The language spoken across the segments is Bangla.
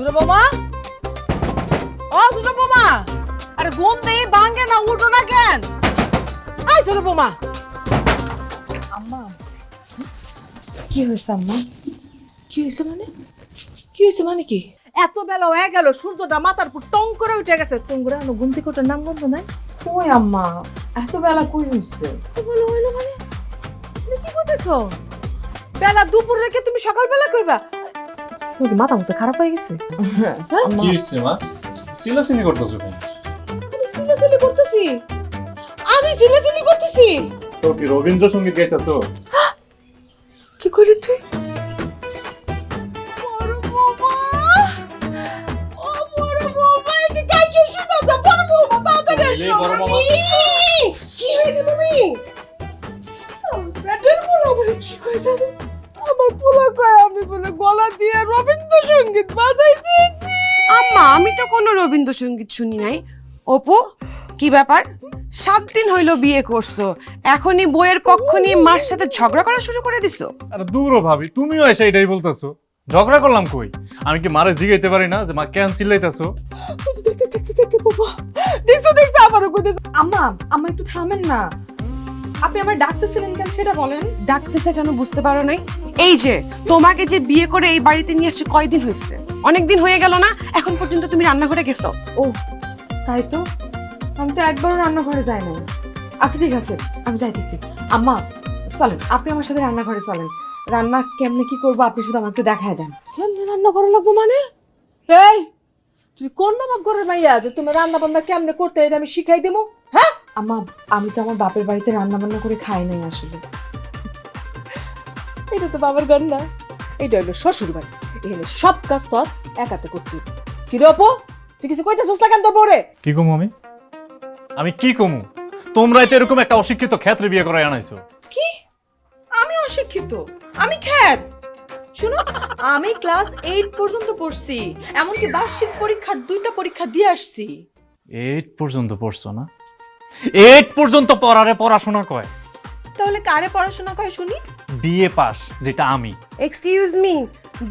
ছোট বৌমা, ও ছোট বৌমা, আরে ঘুম নেই ভাঙে না, উঠো না কেন? আই ছোট বৌমা। আম্মা কি হয়েছে আম্মা? কি হয়েছে মানে? কি হয়েছে মানে কি? এত বেলা হয়ে গেল, সূর্যটা মাথার উপর টং করে উঠে গেছে, তোমরা ঘুম থেকে ওঠার নাম গন্ধ নাই? কই আম্মা, এত বেলা কই হয়েছে? তো বলো হইলো মানে, তুমি কি করতেছো? বেলা দুপুর রেখে তুমি সকালবেলা কইবা? তোমার কি মাথা মতো খারাপ হয়ে গেছে? আম্মা কি হইছে মা? সিলাসিলি করতেছো কেন? চিল্লাচিল্লি করতেছি, আমি চিল্লাচিল্লি করতেছি। তো কি রবীন্দ্রসঙ্গীত গাইতেছো? কি করলি তুই? বড় বৌমা, ও বড় বৌমা, একে কাইছো শোনা যা, বড় বৌমা তাড়াতাড়ি এলে বড় মামা। কি হয়েছে মামি? ব্যাটার বলো বলে কি কইছে? আমার পোলা কয় আমি বলে গলা দিয়ে রবীন্দ্রসঙ্গীত বাজাইতেছি। আম্মা, আমি তো কোনো রবীন্দ্রসঙ্গীত শুনি নাই। অপু, কি ব্যাপার? 7 দিন হইলো বিয়ে করছো, এখনই বইয়ের পক্ষ নিয়ে মার সাথে ঝগড়া করা শুরু করে দিছো? আরে দূরও ভাবি, তুমিও এসে এটাই বলতেছো। ঝগড়া করলাম কই? আমি কি মারে জিগাইতে পারি না যে মা কেন চিল্লাইতেছো? দেখতে বাবা, দেখছো আমারও কইতেছে। আম্মা আম্মা একটু থামেন না, আপনি আমার ডাকতেছিলেন কেন সেটা বলেন। ডাকতেছে কেন বুঝতে পারো নাই? এই যে তোমাকে যে বিয়ে করে এই বাড়িতে নিয়ে আসছে কয়দিন হয়েছে? অনেক দিন হয়ে গেল না? এখন পর্যন্ত তুমি রান্নাঘরে গেছো? ও তাই তো, আমি তো একবারও রান্নাঘরে যাই না। আচ্ছা ঠিক আছে, আমি যাইতেছি। আম্মা চলেন, আপনি আমার সাথে রান্নাঘরে চলেন। রান্না কেমনে কি করবো আপনি শুধু আমাকে দেখায় দেন। কেমনে রান্না করা লাগবো মানে? এই তুই কোন নবাব ঘরের মাইয়া যে তুমি রান্না বান্না কেমনে করতে এটা আমি শিখাই দেবো? হ্যাঁ, আম্মা আমি তো আমার বাপের বাড়িতে রান্না বান্না করে খাই নাই আসলে। এটা তো বাবার ঘর না, এটা হলো শ্বশুর বাড়ি। এখানে সব কাজ তোর একাতে করতে হবে। কি রে অপু, তুই কিছু কইতেছিস না কেন তোর বউরে? কি কমু আমি কি কমু? তোমরাই তো এরকম একটা অশিক্ষিত ক্ষেত্রে বিয়ে করে আনাইছো। কি? আমি অশিক্ষিত? আমি খ্যাত? শুনো, আমি ক্লাস 8 পর্যন্ত পড়ছি, এমনকি বার্ষিক পরীক্ষার 2টা পরীক্ষা দিয়ে আসছি। 8 পর্যন্ত পড়ছো না? 8 পর্যন্ত পড়ারে পড়াশোনা কয়? তাহলে কারে পড়াশোনা করে শুনি? বিএ পাস, যেটা আমি। এক্সকিউজ মি,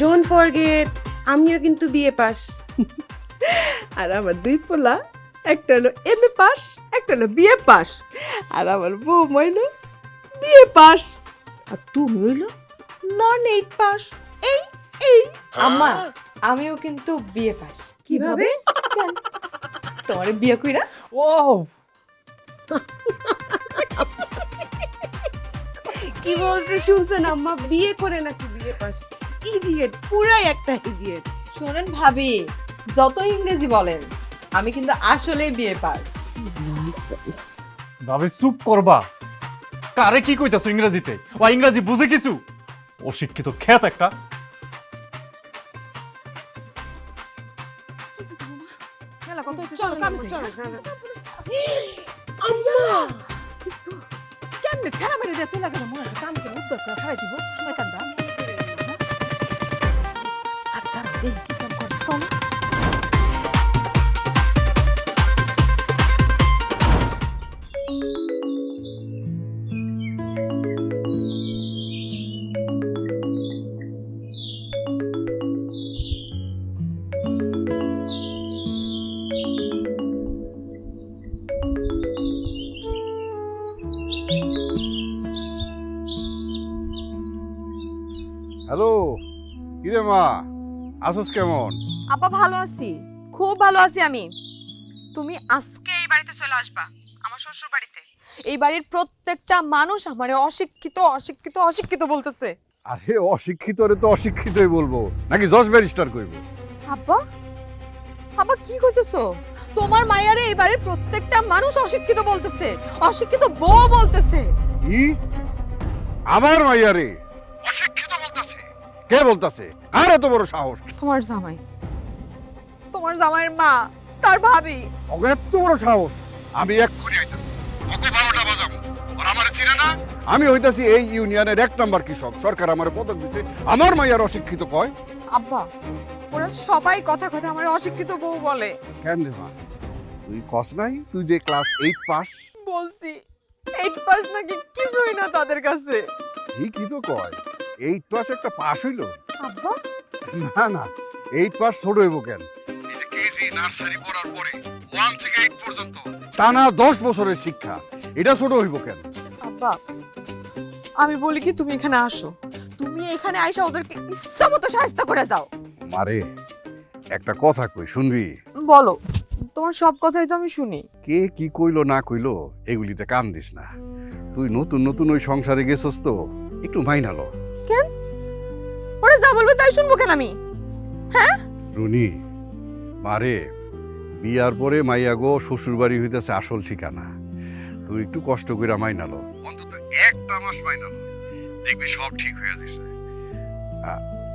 ডোন্ট ফরগেট, আমিও কিন্তু বিয়ে পাস। আর আমার দুই পোলা, একটা হলো এমএ পাস, একটা হলো বিএ পাস। আর আমার বউ হইলো বিএ পাস, আর তুমি হইলো নন 8 পাস। এই এই আম্মা আমিও কিন্তু বিয়ে পাস। কিভাবে? তোমার বিয়ে কইরা ও কি বলছে শুনছেন আম্মা? বিয়ে করে নাকি বিয়ে পাস? ইডিয়েট, পুরাই একটা ইডিয়েট। শোনেন ভাবি, যত ইংরেজি বলেন আমি কিন্তু আসলেই বিয়ে পাস। ভাবি চুপ করবা। কারে কি কইতাছো ইংরেজিতে? ও ইংরেজি বুঝে কিছু? অশিক্ষিত খ্যাত একটা। মেলা কত হইছে, চলো কামে চলো। আম্মা কেমনে ঠেলা মেরে দিয়ে চলে গেল, মনে হচ্ছে কাম করে উদ্ধার করে খাই দিব। মেকানটা আর তার দেই কি কাম করে, চলো। হ্যালো, কিরে মা, আসোস কেমন? আব্বা ভালো আছি, খুব ভালো আছি আমি। তুমি আজকে এই বাড়িতে চলে আসবা, আমার শ্বশুর বাড়িতে। এই বাড়ির প্রত্যেকটা মানুষ আমারে অশিক্ষিত অশিক্ষিত অশিক্ষিত বলতেছে। আরে অশিক্ষিত রে তো অশিক্ষিতই বলবো, নাকি জজ ব্যারিস্টার কইবো? আব্বা, আব্বা কি কইতেছো? তোমার মায়ারে এই বাড়ির প্রত্যেকটা মানুষ অশিক্ষিত বলতেছে, অশিক্ষিত বউ বলতেছে। কি? আমার মাইয়া রে অশিক্ষিত বলতাছে? কে বলতাছে? আর এত বড় সাহস? তোমার জামাই, তোমার জামাইয়ের মা, তার ভাবি। ওকে এত বড় সাহস? আমি এক্ষুনি আইতাছি, ওকে 12টা বাজাবো। আর আমার চিনে না? আমি হইতাছি এই ইউনিয়নের 1 নাম্বার কৃষক। সরকার আমার পদক দিছে, আমার মাইয়ার অশিক্ষিত কয়? আব্বা, ওরা সবাই কথা কথা আমার অশিক্ষিত বউ বলে। কেন রে মা, তুই কস নাই তুই যে ক্লাস 8 পাস? বলছি 8 পাস নাকি কিছুই না তাদের কাছে। ঠিকই তো কয়, 8 পাস একটা পাস হইলো? আব্বা, না না, 8 পাস ছোট হইব কেন? এই যে কেজি নার্সারি পড়ার পরে 1 থেকে 8 পর্যন্ত টানা 10 বছরের শিক্ষা, এটা ছোট হইব কেন? আব্বা আমি বলি কি তুমি এখানে আসো, তুমি এখানে আইসা ওদেরকে ইচ্ছা মতো সাহায্য করে যাও। মারে একটা কথা কই, শুনবি? বলো, তোমার সব কথাই তো আমি শুনি। কে কি কইলো না কইলো এগুলিতে কান দিস না। তুই নতুন নতুন ওই সংসারে গেছস তো, একটু মাইনালো। কেন? ওরা যা বলবে তাই শুনবো কেন আমি? রুনি মারে, বিয়ার পরে মাইয়া গো শ্বশুর বাড়ি হইতেছে আসল ঠিকানা। তুই একটু কষ্ট করে মাইনালো, অন্তত একটা মাস মাইনালো, দেখবি সব ঠিক হয়ে যাচ্ছে।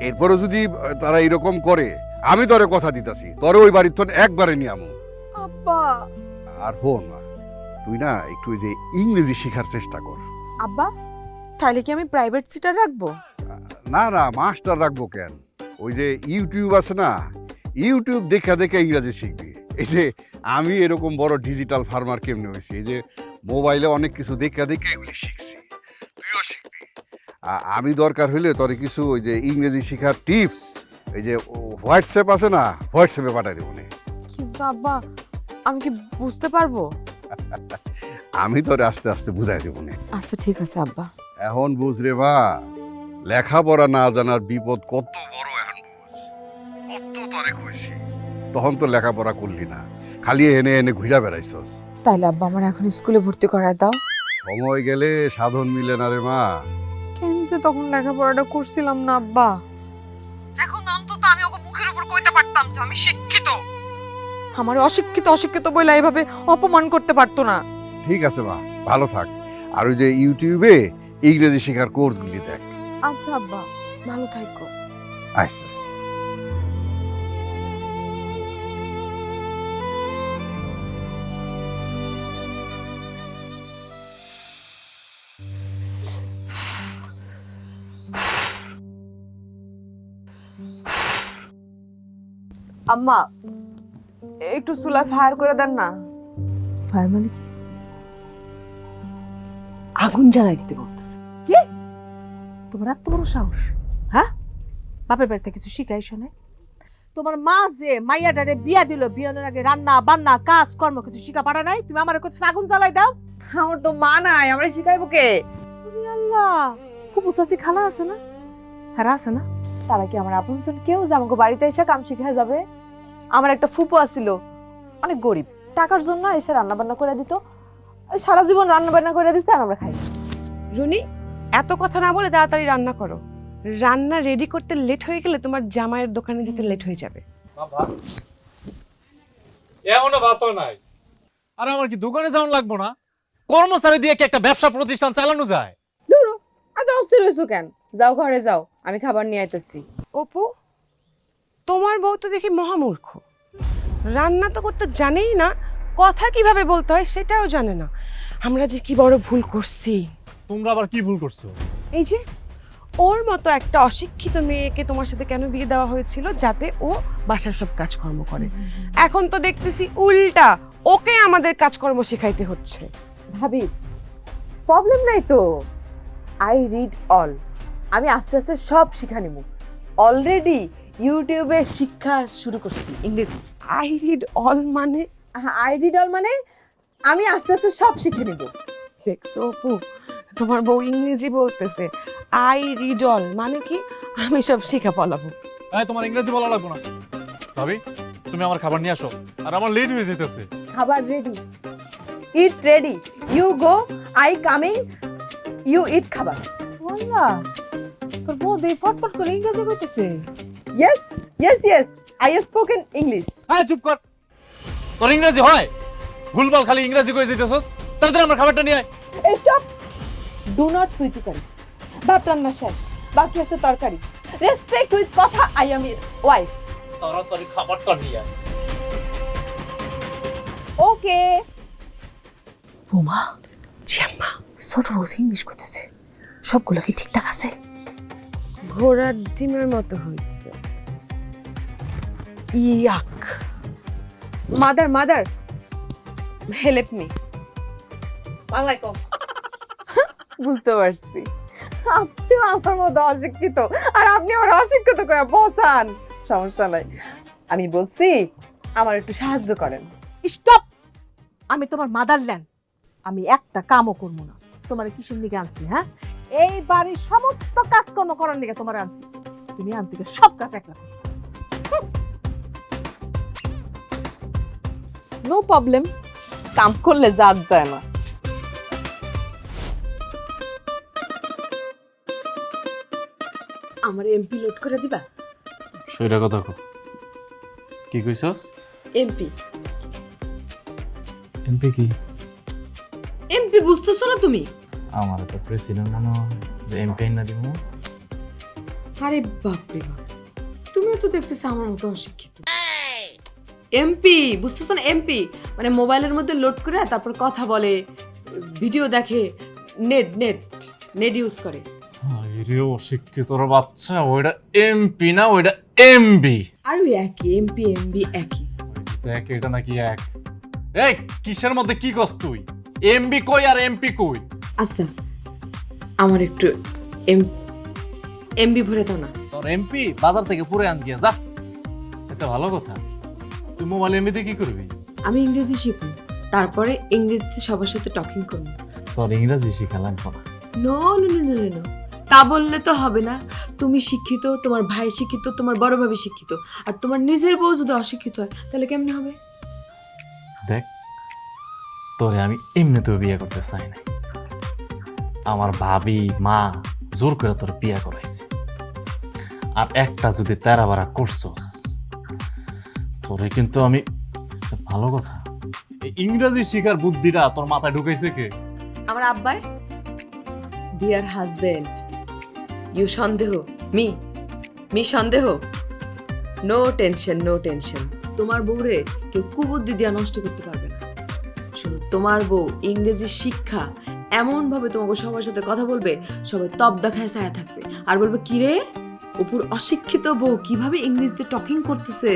এরপরে যদি তারা এরকম করে, আমি তোরে কথা দিতাছি, তোরে ওই বাড়ির তো একবারে নিয়ে আমু। আব্বা আর হন না, তুই না একটু ওই যে ইংরেজি শেখার চেষ্টা কর। আব্বা তাহলে কি আমি প্রাইভেট সিটার রাখবো? না না, মাস্টার রাখবো কেন? ওই যে ইউটিউব আছে না, ইউটিউব দেখা দেখা ইংরেজি শিখবি। এই যে আমি এরকম বড় ডিজিটাল ফার্মার কেমনে হয়েছি, এই যে মোবাইলে অনেক কিছু দেখা দেখা এগুলি শিখছি, তুইও শিখবি। আমি দরকার হইলে তোর কিছু ওই যে ইংরেজি শেখার টিপস, এই যে হোয়াটসঅ্যাপ আছে না, হোয়াটসঅ্যাপে পাঠাই দেবো না। কিন্তু আব্বা আমি কি বুঝতে পারবো? আমি তোরে আস্তে আস্তে বুঝাই দেবো না। আচ্ছা ঠিক আছে আব্বা। এখন বুঝ রে মা, লেখাপড়া না জানার বিপদ কত বড়, এখন বুঝ। কত তরে কইছি, তখন তো লেখাপড়া করলি না, খালি এনে এনে ঘুরা বেড়াইছস। তাইলে আব্বা আমার এখন স্কুলে ভর্তি করায় দাও। সময় গেলে সাধন মিলে না রে মা। কেন যে তখন লেখাপড়াটা করছিলাম না আব্বা? এখন অন্তত আমি ওকে মুখের উপর কইতে পারতাম যে আমি শিক্ষিত। আমার অশিক্ষিত অশিক্ষিত বলে এইভাবে অপমান করতে পারতো না। ঠিক আছে মা, ভালো থাক। আর ওই যে ইউটিউবে ইংরেজি শেখার কোর্সগুলি দেখ। আচ্ছা আব্বা, ভালো থাকো। আচ্ছা। আম্মা একটু চুলা ফায়ার করে দেন না। ফায়ার মানে কি? আগুন জ্বালাই দিতে বলতেছে। কি তোমার এত বড় সাহস? হ্যাঁ, বাপের বাড়িতে কিছু শিখাইছো না? তোমার মা যে মাইয়াটারে বিয়া দিল, বিয়ানোর আগে রান্না বান্না কাজ কর্ম কিছু শিখা পারা নাই, তুমি আমার কাছে আগুন জ্বালাই দাও? আমার তো মা নাই, আমরা শিখাইবো কে? আল্লাহ, ফুপু চাচি খালা আছে না? হ্যাঁ আছে না? তারা কি আমার আপন কেউ যে আমাকে বাড়িতে এসে কাম শিখে যাবে? আমার একটা ফুপু আছিল, অনেক গরিব, টাকার জন্য এসে রান্না বান্না করে দিত, সারা জীবন রান্না বান্না করে দিচ্ছে আর আমরা খাই। রুনি, এত কথা না বলে তাড়াতাড়ি রান্না করো। রান্না রেডি করতে লেট হয়ে গেলে তোমার জামাইয়ের দোকানে যেতে লেট হয়ে যাবে। এখনো ভাত নাই। আর আমার কি দোকানে যাওয়া লাগবো না? কর্মচারী দিয়ে কি একটা ব্যবসা প্রতিষ্ঠান চালানো যায়? ধরো এত অস্থির হয়েছো কেন? যাও ঘরে যাও, আমি খাবার নিয়ে আইতেছি। অপু, তোমার বউ তো দেখি মহামূর্খ। রান্না তো করতে জানেই না, কথা কিভাবে বলতে হয় সেটাও জানে না। আমরা যে কি বড় ভুল করছি। তোমরা আবার কি ভুল করছো? এই যে ওর মতো একটা অশিক্ষিত মেয়েকে তোমার সাথে কেন বিয়ে দেওয়া হয়েছিল? যাতে ও বাসার সব কাজকর্ম করে। এখন তো দেখতেছি উল্টা, ওকে আমাদের কাজকর্ম শেখাইতে হচ্ছে। ভাবি প্রবলেম নাই তো, আই রিড অল, আমি আস্তে আস্তে সব শিখা নিব। অলরেডি ইউটিউবে শিক্ষা শুরু করছি ইংরেজি। আই রিড অল মানে? আই রিড অল মানে আমি আস্তে আস্তে সব শিখে নিব। দেখছো অপু, তোমার বউ ইংরেজি বলতেছে। আই রিড অল মানে কি? আমি সব শিখা পলাবো। তোমার ইংরেজি বলা লাগবো না। ভাবি, তুমি আমার খাবার নিয়ে আসো, আর আমার লেট হয়ে যেতেছে। খাবার ready, eat ready, you go, I coming, you eat খাবার। আল্লাহ, তোর বউ দেই ফটফট করে ইংরেজি কইতেছে। Yes yes yes, I spoken English. হ্যাঁ, চুপ কর। তোর ইংরেজি হয়? ভুলভাল খালি ইংরেজি কয়ে যেতেছস। তাড়াতাড়ি আমার খাবারটা নিয়ে আয়। এই স্টপ, ডু নট তুই ভাত রান্না শেষ, বাকি আছে তরকারি। রেসপেক্ট উইথ কথা, আই এম ইউর ওয়াইফ। তাড়াতাড়ি খাবারটা নিয়ে আয়। ওকে। বোমা, জ্যাম্মা, ছোট রোজ ইংলিশ কইতেছে, সবগুলো কি ঠিকঠাক আছে? ঘোড়ার ডিমের মতো হয়েছে। ইয়াক। Mother help me. ওয়ালাইকুম। বুঝতে পারছি, আপনি আমার মতো অশিক্ষিত, আর আপনি আমার অশিক্ষিত কয়ে বসান। সমস্যা নাই। আমি বলছি আমার একটু সাহায্য করেন। স্টপ! আমি তোমার মাদারল্যান্ড, আমি একটা কামও করবো না। তোমার কিসের নিকে আনছি? হ্যাঁ, এই বাড়ির সমস্ত কাজকর্ম করার নিকে তোমার আনছি। তুমি আনতে গিয়ে সব কাজ একলা। নো প্রবলেম, কাম করলে জাত যায় না। আমার এমপি লোড করে দিবা? সইরা কথা কো, কি কইছস? এমপি এমপি কি? এমপি বুঝতেছো না তুমি? আমার তো প্রেসিডেন্ট মনে হয়, এমপি না দিব। আরে বাপরে বাপ, তুমিও তো দেখতেছ আমার মতো অশিক্ষিত। এমপি বুঝতেছো না? এমপি মানে মোবাইলের মধ্যে লোড করে তারপর কথা বলে, ভিডিও দেখে, নেট নেট নেট ইউজ করে। আরে অশিক্ষিতর বাচ্চা, ওইটা এমপি না, ওইটা এমবি। আর ওই একই, এমপি এমবি একই। দেখ এটা নাকি এক। এই কিসের মধ্যে কি কস তুই? এমবি কই আর এমপি কই? আচ্ছা, আমার একটু এমবি ভরে দাও না। তোর এমপি বাজার থেকে পুরো আন গিয়া যা। আচ্ছা ভালো কথা, তুই মোবাইল এমবিতে কি করবি? আমি ইংরেজি শিখব, তারপরে ইংরেজিতে সবার সাথে টকিং করব। তোর ইংরেজি শিখা লাগবে না। No no no no no, তা বললে তো হবে না। তুমি শিক্ষিত, তোমার ভাই শিক্ষিত, তোমার বড় ভাবি শিক্ষিত, আর তোমার নিজের বউ যদি অশিক্ষিত হয় তাহলে কেমনে হবে? দেখ, তোরে আমি এমনিতেও বিয়ে করতে চাই না। আমার ভাবি মা জোর করে তোর বিয়ে করাইছে, আর একটা যদি তেরা বারা করছস তোরে কিন্তু আমি। আচ্ছা, ভালো কথা, এই ইংরেজি শিখার বুদ্ধিটা তোর মাথায় ঢুকাইছে কে? আমার আব্বাই। ডিয়ার হাজবেন্ড, ইউ সন্দেহ মি সন্দেহ, নো টেনশন নো টেনশন। তোমার বউরে কেউ কুবুদ্ধি দিয়া নষ্ট করতে পারবে না। শোনো, তোমার বউ ইংরেজি শিক্ষা এমন ভাবে তোমাকে সবার সাথে কথা বলবে, সবাই তপ দেখায় ছায়া থাকবে আর বলবে কি রে অপুর অশিক্ষিত বউ কিভাবে ইংরেজিতে টকিং করতেছে।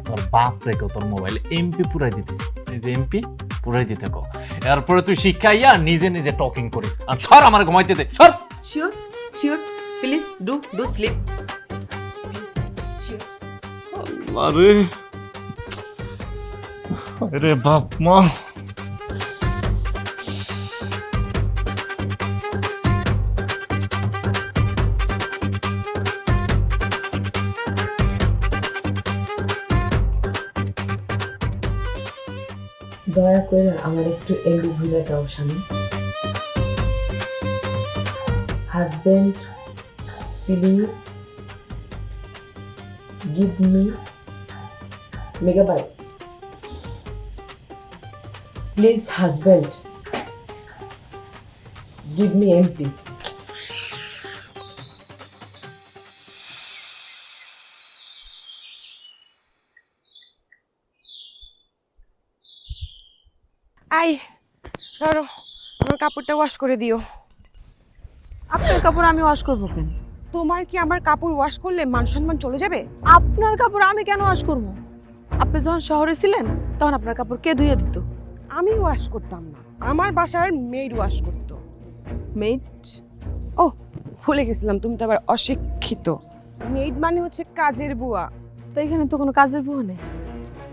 তোর বাপ রেখে তোর মোবাইলে এমপি পুরাই দিতে, এই যে এমপি পুরাই দিতে কো। এরপরে তুই শিখাইয়া নিজে নিজে টকিং করিস। আর সর, আমার ঘুমাইতে দে, সর। Sure sure, please do sleep. আরে আরে বাপ মা, দয়া করে আমার একটু এমবি ভুলে দাও স্বামী। Husband please give me megabyte. Please husband give me MP. I ধরো, আমার কাপড়টা ওয়াশ করে দিও। আপনার কাপড় আমি ওয়াশ করবো কেন? তোমার কি আমার কাপড় ওয়াশ করলে মান সম্মান চলে যাবে? আপনার কাপড় আমি কেন ওয়াশ করবো? আপনি যখন শহরে ছিলেন তখন আপনার কাপড় কে ধুয়ে দিত? আমি ওয়াশ করতাম না, আমার বাসার মেড ওয়াশ করতো। মেড? ও ভুলে গেছিলাম, তুমি তো আবার অশিক্ষিত। মেড মানে হচ্ছে কাজের বুয়া। তো এখানে তো কোনো কাজের বুয়া নেই।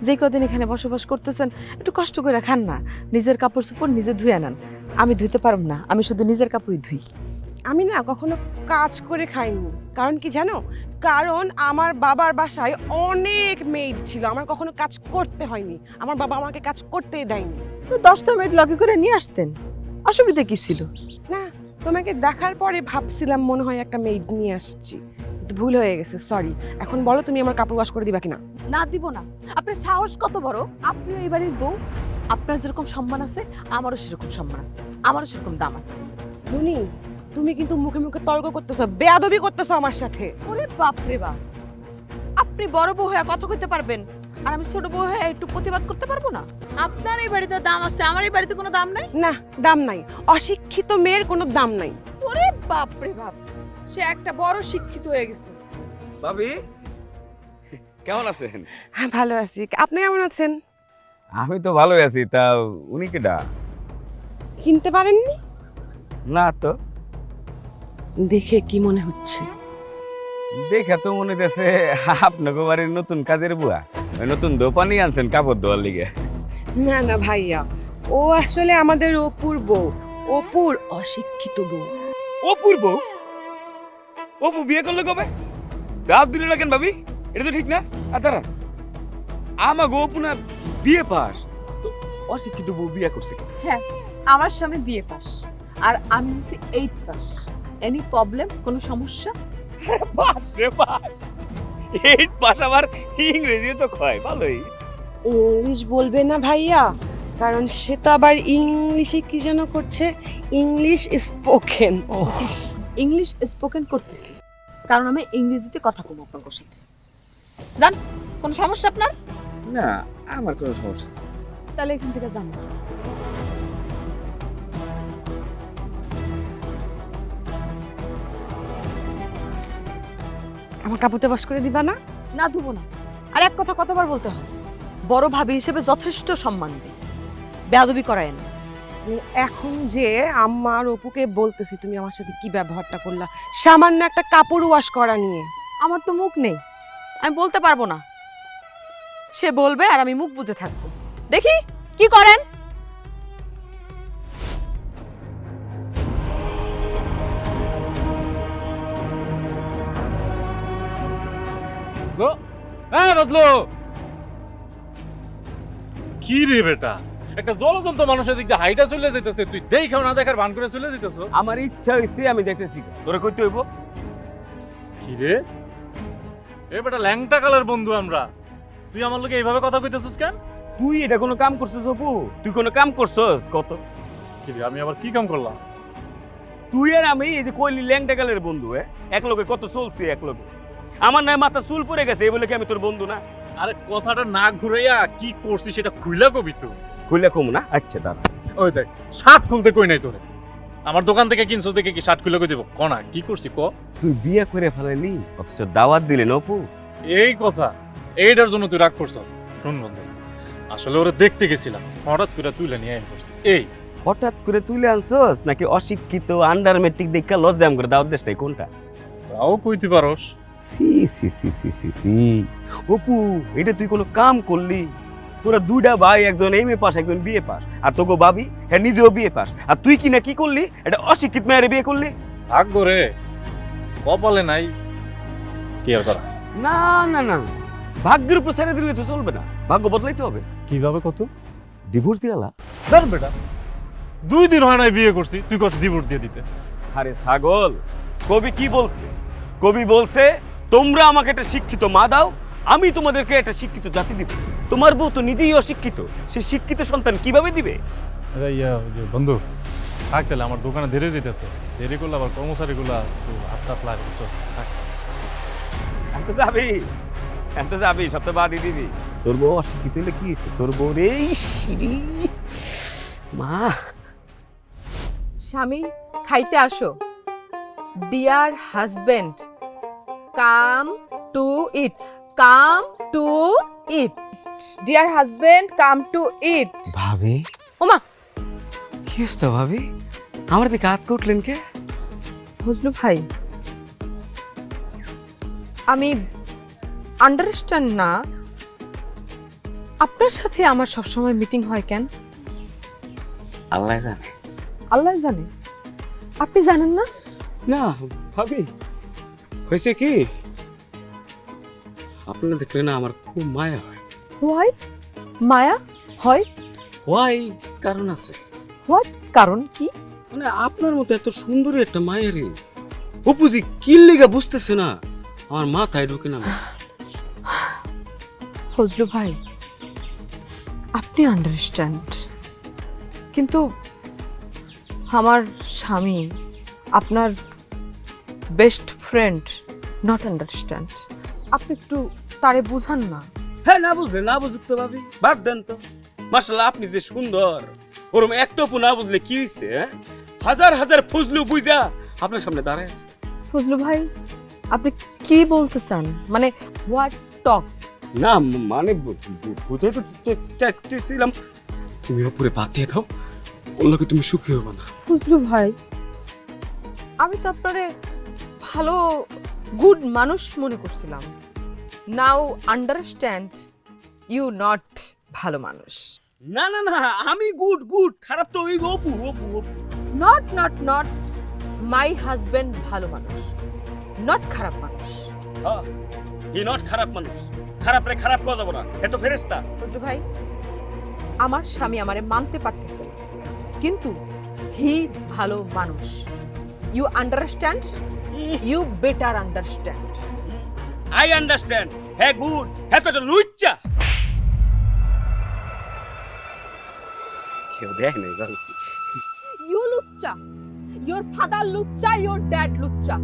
যে কদিন এখানে বসবাস করতেছেন একটু কষ্ট করে খান না, নিজের কাপড় চোপড় নিজে ধুয়ে নেন। আমি ধুইতে পারব না, আমি শুধু নিজের কাপড়ই ধুই। আমি না কখনো কাজ করে খাইনি, কারণ কি জানো? কারণ আমার বাবার বাসায় অনেক মেড ছিল, আমার কখনো কাজ করতে হয়নি, আমার বাবা আমাকে কাজ করতেই দেয়নি। তো 10টা মেড লগে করে নিয়ে আসতেন, অসুবিধা কি ছিল? না, তোমাকে দেখার পরে ভাবছিলাম মনে হয় একটা মেড নিয়ে আসছি, কিন্তু ভুল হয়ে গেছে, সরি। এখন বলো তুমি আমার কাপড় ওয়াশ করে দিবা কিনা? না দিব না। আপনার সাহস কত বড়? আপনিও এই বাড়ির বউ, আপনার যেরকম সম্মান আছে আমারও সেরকম সম্মান আছে, আমারও সেরকম দাম আছে। মুনি, তুমি কিন্তু মুখে মুখে তর্ক করতেছো, বেয়াদবি করতেছো আমার সাথে। ওরে বাপ রে বাপ, আপনি বড় বউ হয়ে কথা কইতে পারবেন আর আমি ছোট বউ হয়ে একটু প্রতিবাদ করতে পারবো না? আপনার এই বাড়িতে দাম আছে, আমার এই বাড়িতে কোনো দাম নাই। না, দাম নাই, অশিক্ষিত মেয়ের কোনো দাম নাই। ওরে বাপ রে বাপ, সে একটা বড় শিক্ষিত হয়ে গেছে। ভাবি কেমন আছেন? হ্যাঁ, ভালো আছি, আপনি কেমন আছেন? আমি তো ভালোই আছি। তা উনি কেডা? চিনতে পারেননি? না তো। দেখে কি মনে হচ্ছে? দেখা তো মনে হচ্ছে আপনাকে বাড়ির নতুন কাজের বুয়া, ওই নতুন দোপানি আনছেন কাপড় ধোয়ার লিগে। না না ভাইয়া, ও আসলে আমাদের অপুর বউ, অপুর অশিক্ষিত বউ। অপুর বউ? অপু বিয়ে করলো কবে? দাব দিল না কেন ভাবি? এটা তো ঠিক না। আর দাঁড়ান, আমাকে অপু না বিয়ে পাস, তো অশিক্ষিত বউ বিয়ে করছে কেন? আমার স্বামী বিয়ে পাস আর আমি হচ্ছে 8 পাস। এনি প্রবলেম, কোনো সমস্যা? পাস রে পাস, 8 পাস, আবার ইংরেজি তো কয় ভালোই। ইংলিশ বলবে না ভাইয়া, কারণ সে তো আবার ইংলিশে কি যেন করছে, ইংলিশ স্পোকেন। ইংলিশ স্পোকেন করতেছি কারণ আমি ইংরেজিতে কথা কম আপনার সাথে। জান, কোনো সমস্যা আপনার? না, আমার কোনো সমস্যা। তাহলে এখান থেকে যান। আমার কাপড়টা ওয়াশ করে দিবা না? না, ধুবো না। আর এক কথা কতবার বলতে হয়? বড় ভাবি হিসেবে যথেষ্ট সম্মান দিই, বেয়াদবি করায় না। এখন যে আমার অপুকে বলতেছি তুমি আমার সাথে কি ব্যবহারটা করলা সামান্য একটা কাপড় ওয়াশ করা নিয়ে। আমার তো মুখ নেই, আমি বলতে পারবো না। সে বলবে আর আমি মুখ বুজে থাকবো। দেখি কি করেন। বজলো, কি রে বেটা, একটা জলজন্ত মানুষের দিক দিয়ে হাইটা চলে যেতেছে, তুই দেখাও না দেখার ভান করে চলে যেতেছ। আমার ইচ্ছা হইছে আমি দেখতেছি, তোরা কইতে হইব। কি রে এ বেটা, ল্যাংটা কালার বন্ধু আমরা, তুই আমার লোকে এইভাবে কথা কইতেছিস কেন? তুই এটা কোনো কাম করছিস অপু? তুই কোনো কাম করছস কত? কি রে, আমি আবার কি কাম করলাম? তুই আর আমি এই যে কইলি ল্যাংটা কালের বন্ধু, এক লগে কত চলছে এক লগে। আমার নয় মাথা চুল পড়ে গেছে এই বলে কি আমি তোর বন্ধু না? আরে কথাটা না ঘুরাইয়া কি করছিস সেটা খুইলা কবি তো। কইলে কম না? আচ্ছা দাঁড়া, ওই দেখ, শার্ট খুলতে কই নাই তোরে, আমার দোকান থেকে কিনছস দেখে কি শার্ট খুলে কই দেব? কনা কি করছি ক? তুই বিয়ে করে ফেলাইলি অথচ দাওয়াত দিলেন অপু। এই কথা, এইটার জন্য তুই রাগ করছস? শুন বন্ধু, আসলে ওরা দেখতে গেছিলাম, হঠাৎ করে তুইলা নিয়ে আইন করছি। এই হঠাৎ করে তুলে আনছস নাকি অশিক্ষিত আন্ডার ম্যাট্রিক দেখা লজ্জাম করে দাওয়াত দেশটাই কোনটা? তাও কইতে পারস। সি সি সি সি সি সি অপু, এটা তুই কোনো কাম করলি? তোরা দুইটা ভাই, একজন এমএ পাস একজন বিএ পাস, আর তোকে ভাবি হ্যাঁ নিজেও বিএ পাস, আর তুই কি না কি করলি? এটা অশিক্ষিত মেয়েরে বিয়ে করলি। ভাগ্য রে, কপালে নাই, কি আর করা। না না না, ভাগ্যের উপর ছেড়ে দিলে তো চলবে না, ভাগ্য বদলাইতে হবে। কিভাবে কত? ডিভোর্স দিয়ালা? ধর বেটা, 2 দিন হয় নাই বিয়ে করছি, তুই করছিস ডিভোর্স দিয়ে দিতে। আরে ছাগল, কবি কি বলছে? কবি বলছে তোমরা আমাকে একটা শিক্ষিত মা দাও, আমি তোমাদেরকে একটা শিক্ষিত জাতি দিব। তোমার বউ তো নিজেই অশিক্ষিত, সে শিক্ষিত সন্তান কিভাবে দিবে? বন্ধু থাক, তাহলে আমার দোকানে দেরি যেতেছে, দেরি করলে আবার কর্মচারীগুলা হাত লাগে। এত যাবি, এত যাবি, সপ্তাহ বাদই দিবি। তোর বউ অশিক্ষিত হলে কি হয়েছে? তোর বউ রে সিঁড়ি মা। স্বামী, খাইতে আসো। Dear husband, come to eat, come to eat. Dear husband, come to eat. ভাবি, ওমা, কি হচ্ছে ভাবি? আমার দিকে হাত উঠলেন কে? ফজলু ভাই, আমি আন্ডারস্ট্যান্ড না আপনার সাথে আমার সবসময় মিটিং হয় কেন? আল্লাহ জানে। আল্লাহ জানে, আপনি জানেন না? না ভাবি, হয়েছে কি, আপনারা দেখলে না আমার খুব মায়া হয়। হোয়াই মায়া হয়? হোয়াই কারণ আছে। হোয়াট কারণ কি? মানে আপনার মতো এত সুন্দরী একটা মায়েরই অপুজি কি লেগা বুঝতেছে না, আমার মাথায় ঢুকে না। ফজলু ভাই, আপনি আন্ডারস্ট্যান্ড, কিন্তু আমার স্বামী, আপনার বেস্ট ফ্রেন্ড, নট আন্ডারস্ট্যান্ড। আপনি একটু তারে বুঝান না। হ্যাঁ, না বুঝলে না বুঝুক তো ভাবি, বাদ দেন তো। মাশাআল্লাহ, আপনি যে সুন্দর, ওরম একটু না বুঝলে কি হয়েছে? হাজার হাজার ফজলু বুঝা আপনার সামনে দাঁড়ায় আছে। ফজলু ভাই, আপনি কি বলতে চান? মানে হোয়াট টক? না মানে বুঝতে তো চাইতেছিলাম, তুমি ওপরে বাতিয়ে দাও, ওগুলোকে তুমি সুখী হবে না। ফজলু ভাই, আমি তো আপনারে ভালো গুড মানুষ মনে করছিলাম। নাও আন্ডারস্ট্যান্ড ইউ নট ভালো মানুষ। না না না, আমি গুড গুড, খারাপ তো ওই Apu Apu Apu. Not not not, my husband ভালো মানুষ, নট খারাপ মানুষ। ই নট খারাপ মানুষ, খারাপ রে খারাপ কওয়া যাবে না, এ তো ফেরেশতা। বুঝলো ভাই, আমার স্বামী আমারে মানতে পারতেছে না, কিন্তু হি ভালো মানুষ। You understand, you better understand. I understand, হ্যাঁ গুড, হ্যাঁ তো লুচ্চা। কেউ দেখ নাই বাবু। ইউ লুচ্চা, ইয়োর ফাদার লুচ্চা, ইয়োর ড্যাড লুচ্চা,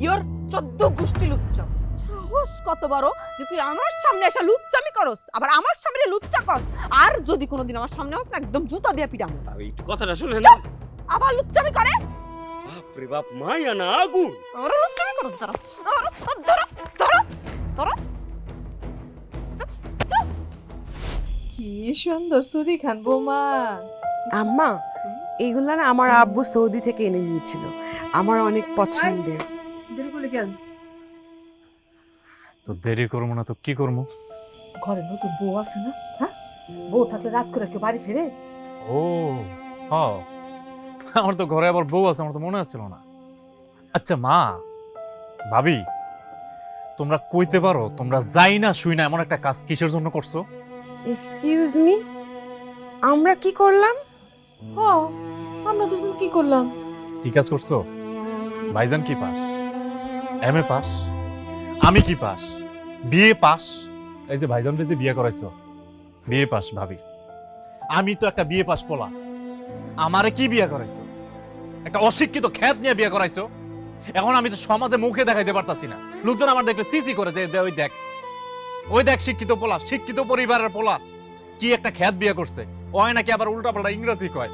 ইয়োর 14 গোষ্ঠী লুচ্চা। সাহস কত বড় যে তুই আমার সামনে এসে লুচ্চামি করস, আবার আমার সামনে লুচ্চা করস। আর যদি কোনোদিন আমার সামনে আসস না, একদম জুতা দিয়ে পিটাবো। এই কথাটা শুনে না, আবার লুচ্চামি করে। বাপ রে বাপ, মায়া না আগুন। আমার লুচ্চামি করস, ধরো ধরো ধরো ধরো। কি সুন্দর সুরি খান বৌমা। আম্মা, এইগুলা না আমার আব্বু সৌদি থেকে এনে দিয়েছিল, আমার অনেক পছন্দের। দেরি করলে কেন? তো দেরি করবো না তো কি করবো? ঘরে নতুন বউ আছে না? হ্যাঁ, বউ থাকলে রাত করে কেউ বাড়ি ফেরে? ও হ্যাঁ, আমার তো ঘরে আবার বউ আছে, আমার তো মনে আসছিল না। আচ্ছা মা, ভাবি, তোমরা কইতে পারো তোমরা যাই না শুই না এমন একটা কাজ কিসের জন্য করছো? এক্সকিউজ মি, আমরা কি করলাম? হ, আমরা দুজন কি করলাম? কি কাজ করছো? ভাইজান কি পাস? MA pass? আমি কি পাস? BA pass. এই যে ভাইজানকে যে বিয়ে করাইছো, বিএ পাস ভাবি। আমি তো একটা বিএ পাস পোলা, আমারে কি বিয়ে করাইছো? একটা অশিক্ষিত খ্যাত নিয়ে বিয়ে করাইছো। এখন আমি তো সমাজে মুখে দেখাইতে পারতাছি না, লোকজন আমার দেখলে সিসি করে যে ওই দেখ শিক্ষিত পোলা, শিক্ষিত পরিবারের পোলা, কি একটা খ্যাত বিয়ে করছে। ওই নাকি আবার উল্টা পাল্টা ইংরেজি কয়।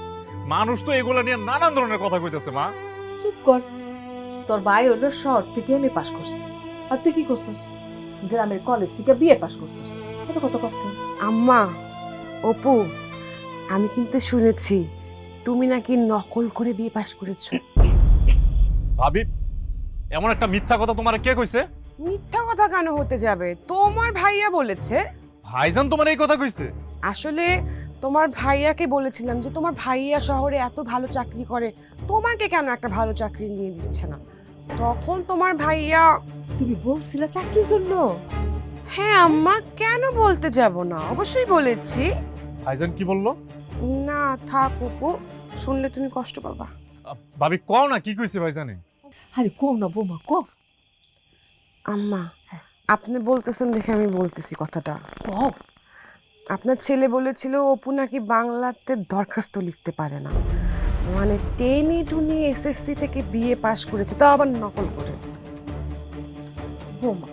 মানুষ তো এগুলো নিয়ে নানান ধরনের কথা কইতেছে মা। চুপ কর। তোর ভাই হলো শহর থেকে এমএ পাস করছে, আর তুই কি করছিস? গ্রামের কলেজ থেকে বিএ পাস করছিস। কত কত কষ্ট। আম্মা, অপু, আমি কিন্তু শুনেছি তুমি নাকি নকল করে বিয়ে পাশ করেছো। ভাবি, এমন একটা মিথ্যা কথা তোমার কে কইছে? মিথ্যা কথা কেন হতে যাবে? তোমার ভাইয়া বলেছে। ভাইজান তোমার এই কথা কইছে? আসলে তোমার ভাইয়াকে বলেছিলাম যে তোমার ভাইয়া শহরে এত ভালো চাকরি করে, তোমাকে কেন একটা ভালো চাকরি নিয়ে দিচ্ছে না। তখন তোমার ভাইয়া, তুমি বলছিলা চাকরির জন্য? হ্যাঁ আম্মা, কেন বলতে যাব না, অবশ্যই বলেছি। ভাইজান কি বললো? না থাক অপু, শুনলে তুমি কষ্ট পাবা। ভাবি কও না কি কইছে ভাইজানে? আরে কও না বৌমা, কও। আম্মা, আপনি বলতেছেন দেখে আমি বলতেছি কথাটা। কও। আপনার ছেলে বলেছিল অপু নাকি বাংলাতে দরখাস্ত লিখতে পারে না, মানে টেনে টুনি এসএসসি থেকে বিএ পাশ করেছে, তাও আবার নকল করে। বৌমা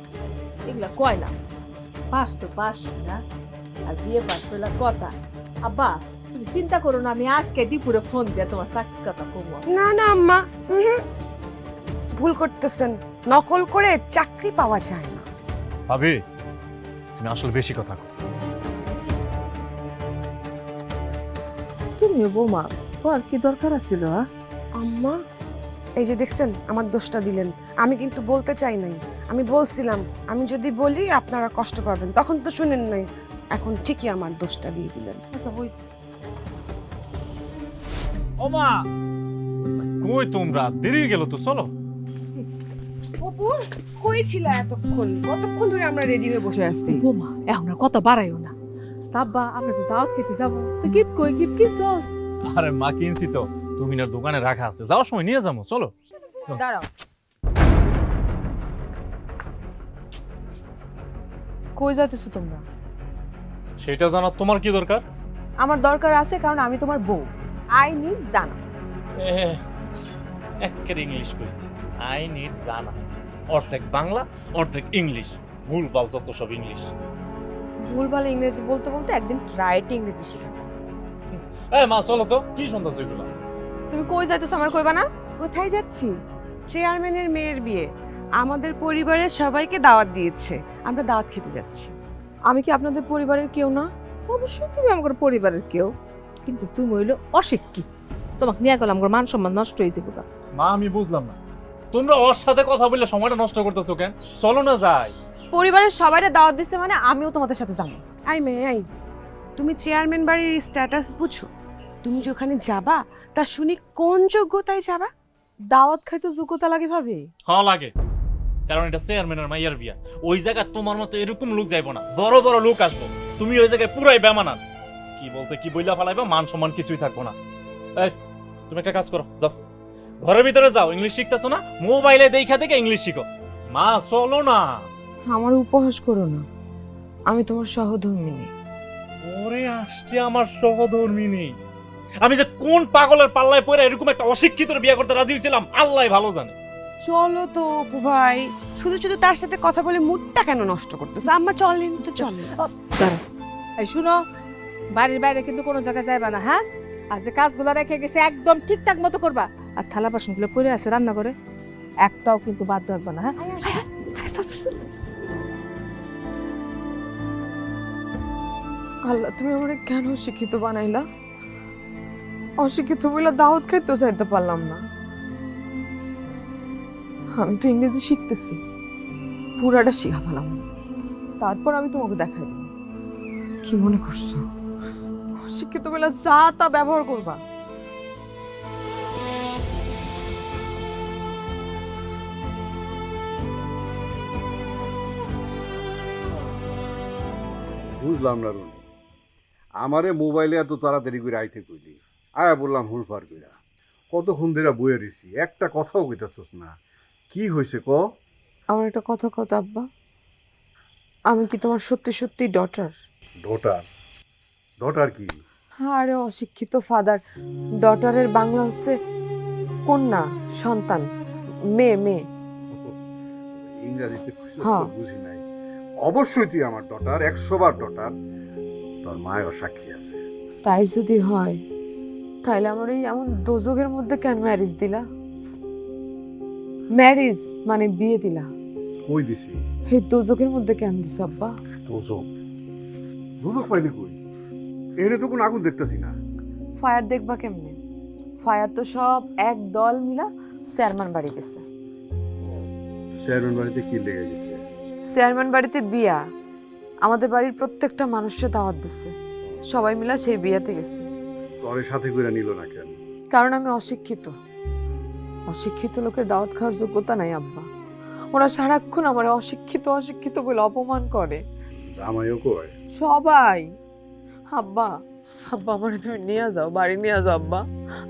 এগুলা কয় না, পাস তো পাস না, আর বিয়ে পাস করলা কথা। আব্বা তুমি চিন্তা করো না, আমি আজকে দুপুরে ফোন দিয়ে তোমার চাকরির কথা কমবো। না না আম্মা, ভুল করতেছেন, নকল করে চাকরি পাওয়া যায় না। ভাবি তুমি আসলে বেশি কথা কও। তুমিও বৌমা, আর কি দরকার ছিল? আম্মা, এই যে দেখছেন আমার দোষটা দিলেন। আমি কিন্তু বলতে চাই নাই, আমি বলছিলাম আমি যদি বলি আপনারা কষ্ট পাবেন, তখন তো শুনেন নাই, এখন ঠিকই আমার দোষটা দিয়ে দিলেন। আচ্ছা বুঝছি। ওমা কই তোমরা, দেরি হয়ে গেল তো, চলো। অপু, কই ছিলা এতক্ষণ? কতক্ষণ ধরে আমরা রেডি হয়ে বসে আসছি। বৌমা এখন আর কথা বাড়াইও না। আব্বা আমরা যে দাওয়াত খেতে যাবো, তো গিফট কই, গিফট কিনছস? আরে মা কিনছি তো, তুমি না দোকানে রাখা আছে, যাওয়ার সময় নিয়ে যাবো, চলো। দাঁড়াও, কই যাইতেছো তোমরা? সেটা জানা তোমার কি দরকার? আমার দরকার আছে, কারণ আমি তোমার বউ। আই নিড জানা। একের ইংলিশ কইছি, আই নিড জানা, অর্ধেক বাংলা অর্ধেক ইংলিশ, ভুলভাল যত সব ইংলিশ। ভুলভাল ইংরেজি বলতে বলতে একদিন রাইট ইংরেজি শিখাবো। মা চলো তো, কি শুনতেছো এগুলো? তুমি কই যাইতেছো আমার কইবা না? কোথায় যাচ্ছি? চেয়ারম্যানের মেয়ের বিয়ে, আমাদের পরিবারের সবাইকে দাওয়াত দিয়েছে, আমরা দাওয়াত খেতে যাচ্ছি। আমি কি আপনাদের পরিবারের কেউ না? অবশ্যই তুমি আমার পরিবারের কেউ, কিন্তু তুমি হইলো অশিক্ষিত। তোমাকে নিয়ে গেলাম, আমার মান সম্মান নষ্ট হয়েছে কোথা। মা আমি বুঝলাম না, তোমরা ওর সাথে কথা বললে সময়টা নষ্ট করতেছো কেন? চলো না যাই। পরিবারের সবাইরে দাওয়াত দিছে মানে আমিও তোমাদের সাথে যাবো। আই মেয়ে আই, তুমি চেয়ারম্যান বাড়ির স্ট্যাটাস বুঝো? তুমি যেখানে যাবা তা শুনি কোন যোগ্যতায় যাবা? দাওয়াত খাইতে যোগ্যতা লাগে ভাবি? হ্যাঁ লাগে, কারণ এটা চেয়ারম্যানের মাইয়ার বিয়া। ওই জায়গায় তোমার মতো এরকম লোক যাইবো না, বড় বড় লোক আসবো। তুমি ওই জায়গায় পুরাই বেমানান। কি বলতে কি বইলা ফালাইবা, মান সম্মান কিছুই থাকবো না। এই তুমি একটা কাজ করো, যাও ঘরের ভিতরে যাও। ইংলিশ শিখতেছো না, মোবাইলে দেখা দেখে ইংলিশ শিখো। মা চলো না। আমার উপহাস করো না, আমি তোমার সহধর্মিনী। ওরে আসছে আমার সহধর্মিনী। আমি যে কোন পাগলের পাল্লায় পড়ে এরকম একটা অশিক্ষিত বিয়ে করতে রাজি হয়েছিলাম আল্লাহ ভালো জানে। চলো তো অপু ভাই, শুধু শুধু তার সাথে কথা বলে মুডটা কেন নষ্ট করতেছো? আম্মা চলেন তো চলেন। এই শুনো, বাড়ির বাইরে কিন্তু কোনো জায়গায় যাইবা না, হ্যাঁ? আর যে কাজগুলো রেখে গেছে একদম ঠিকঠাক মতো করবা। আর থালা বাসনগুলো পড়ে আছে রান্না করে, একটাও কিন্তু বাদ রাখবা না, হ্যাঁ? আল্লাহ, তুমি আমারে কেন শিক্ষিত বানাইলা? অশিক্ষিত বলে দাওয়াত খাইতেও চাইতে পারলাম না। আমি তো ইংরেজি শিখতেছি, পুরাটা শিখা পেলাম না। তারপর আমি তোমাকে দেখাই দেব। কি মনে করছো অশিক্ষিত বলে যা তা ব্যবহার করবা? বুঝলাম না রুনি, আমারে মোবাইলে এত তাড়াতাড়ি করে আইতে কইলি, আয়া বললাম হুলফার কইরা। কতক্ষণ ধরে বইয়ে রইছি, একটা কথাও কইতাছস না। কি হয়েছে ক? আমার একটা কথা কথা আব্বা, আমি কি তোমার সত্যি সত্যি ডটার? ডটার? ডটার কি? আরে অশিক্ষিত ফাদার, ডটারের বাংলা হচ্ছে কন্যা, সন্তান, মেয়ে। মেয়ে ইংরেজিতে কইছস হ্যাঁ। তো বুঝি নাই। অবশ্যই তুই আমার ডটার, 100 বার ডটার। তোর মায়ের সাক্ষী আছে। তাই যদি হয় তাহলে আমার এই এমন দোজকের মধ্যে কেন ম্যারেজ দিলা? ম্যারেজ মানে বিয়ে দিলা, কই দিছি? এই দোজকের মধ্যে কেন দিছ আব্বা? দোজক? দোজক পাইনি কই? এখানে তো কোনো আগুন দেখতেছি না। ফায়ার দেখবা কেমনে? ফায়ার তো সব এক দল মিলা চেয়ারম্যান বাড়ি গেছে। চেয়ারম্যান বাড়িতে কি লেগে গেছে? চেয়ারম্যান বাড়িতে বিয়া, আমাদের বাড়ির প্রত্যেকটা মানুষকে দাওয়াত দিছে, সবাই মিলা সেই বিয়াতে গেছে। তোর সাথে করে নিল না কেন? কারণ আমি অশিক্ষিত। অশিক্ষিত লোকের দাওয়াত খাওয়ার যোগ্যতা নাই আব্বা। ওরা সারাক্ষণ আমার অশিক্ষিত অশিক্ষিত বলে অপমান করে। জামাইও কয়? সবাই। আব্বা, আব্বা আমার তুমি নিয়ে যাও, বাড়ি নিয়ে যাও আব্বা,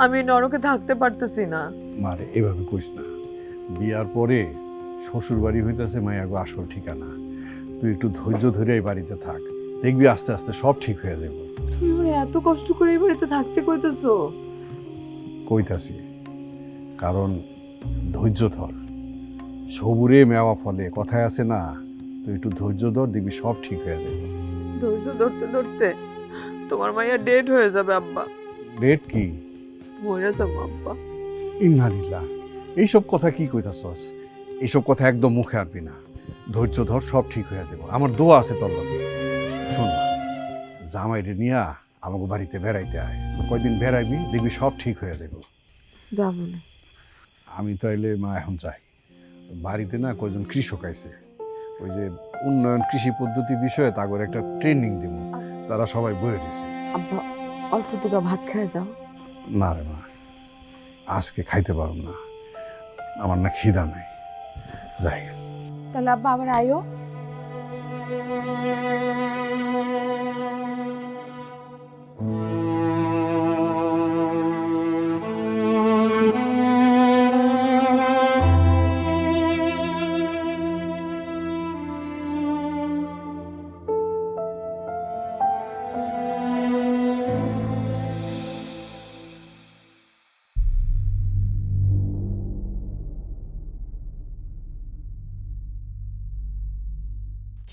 আমি এই নরকে থাকতে পারতেছি না। মারে এভাবে কইস না। বিয়ার পরে শ্বশুর বাড়ি হইতেছে মায়াগো আসল ঠিকানা। তুই একটু ধৈর্য ধরে এই বাড়িতে থাক, দেখবি আস্তে আস্তে সব ঠিক হয়ে যাবে। তুমি আমার এত কষ্ট করে এই বাড়িতে থাকতে কইতেছো? কইতাছি কারণ ধৈর্য ধর, সবুরে মেওয়া ফলে কথায় আছে না। তুই একটু ধৈর্য ধর, দেখবি সব ঠিক হয়ে যাবে। ধৈর্য ধরতে ধরতে তোমার মাইয়া ডেড হয়ে যাবে আব্বা। ডেট কি? মরে যাবো আব্বা। ইন্নালিল্লাহ, এইসব কথা কি কইতাছস? এইসব কথা একদম মুখে আনবি না। ধৈর্য ধর, সব ঠিক হয়ে যাবে। আমার দোয়া আছে তোর লগে। শোন, জামাইরে নিয়া আমাকে বাড়িতে বেড়াইতে আয়। কয়দিন বেড়াইবি, দেখবি সব ঠিক হয়ে যাবে। যাবো না। আমি তাইলে মা এখন যাই। বাড়িতে না কয়জন কৃষক আইছে, ওই যে উন্নয়ন কৃষি পদ্ধতি বিষয়ে তাগর একটা ট্রেনিং দিব। তারা সবাই বয়ে দিছে। আব্বা অল্প দুটো ভাত খেয়ে যাও। না রে মা, আজকে খাইতে পারব না, আমার না খিদা নাই। যাই। তাহলে আব্বা আবার আয়ো।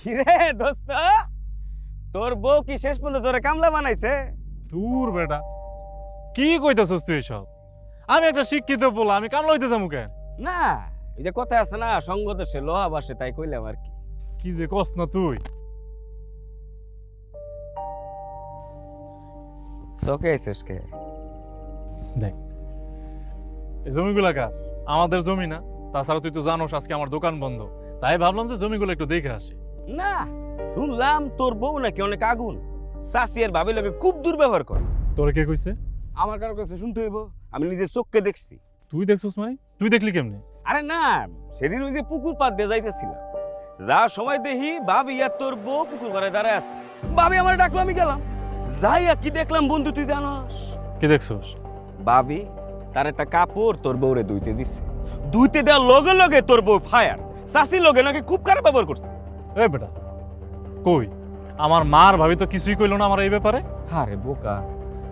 কিরে দোস্ত, তোর বউ কি শেষ পর্যন্ত তোরে কামলা বানাইছে? দূর বেটা, কি কইতাছস তুই এসব? আমি একটা শিক্ষিত বলা, আমি কামলা হইতেছি মুখে? না, এই যে কথা আছে না, সঙ্গ দোষে লোহা বাসে, তাই কইলাম আর কি। কি যে কস না তুই। চকে আইছিস কে? দেখ, এই জমিগুলা কার? আমাদের জমি না? তাছাড়া তুই তো জানোস আজকে আমার দোকান বন্ধ, তাই ভাবলাম যে জমিগুলো একটু দেখে আসি। না, শুনলাম তোর বউ নাকি অনেক আগুন, চাচি আর ভাবি লোকে খুব দুর্ব্যবহার করে। তোরা কে কইছে? আমার কারো কাছে শুনতে হইব, আমি নিজের চোখকে দেখছি। তুই দেখছিস মানে? তুই দেখলি কেমনে? আরে না, সেদিন ওই যে পুকুর পাড় দিয়ে যাইতেছিলাম, যা সময় দেখি ভাবি আর তোর বউ পুকুর পাড়ে দাঁড়ায় আছে। ভাবি আমার ডাকলো, আমি গেলাম, যাইয়া কি দেখলাম বন্ধু তুই জানোস? কি দেখছিস? ভাবি তার একটা কাপড় তোর বউরে ধুইতে দিছে, ধুইতে দেওয়ার লগে লগে তোর বউ ফায়ার, চাষির লগে নাকি খুব খারাপ ব্যবহার করছে। এ বেটা, কই আমার মার ভাবি তো কিছুই কইলো না আমার এই ব্যাপারে। আরে বোকা,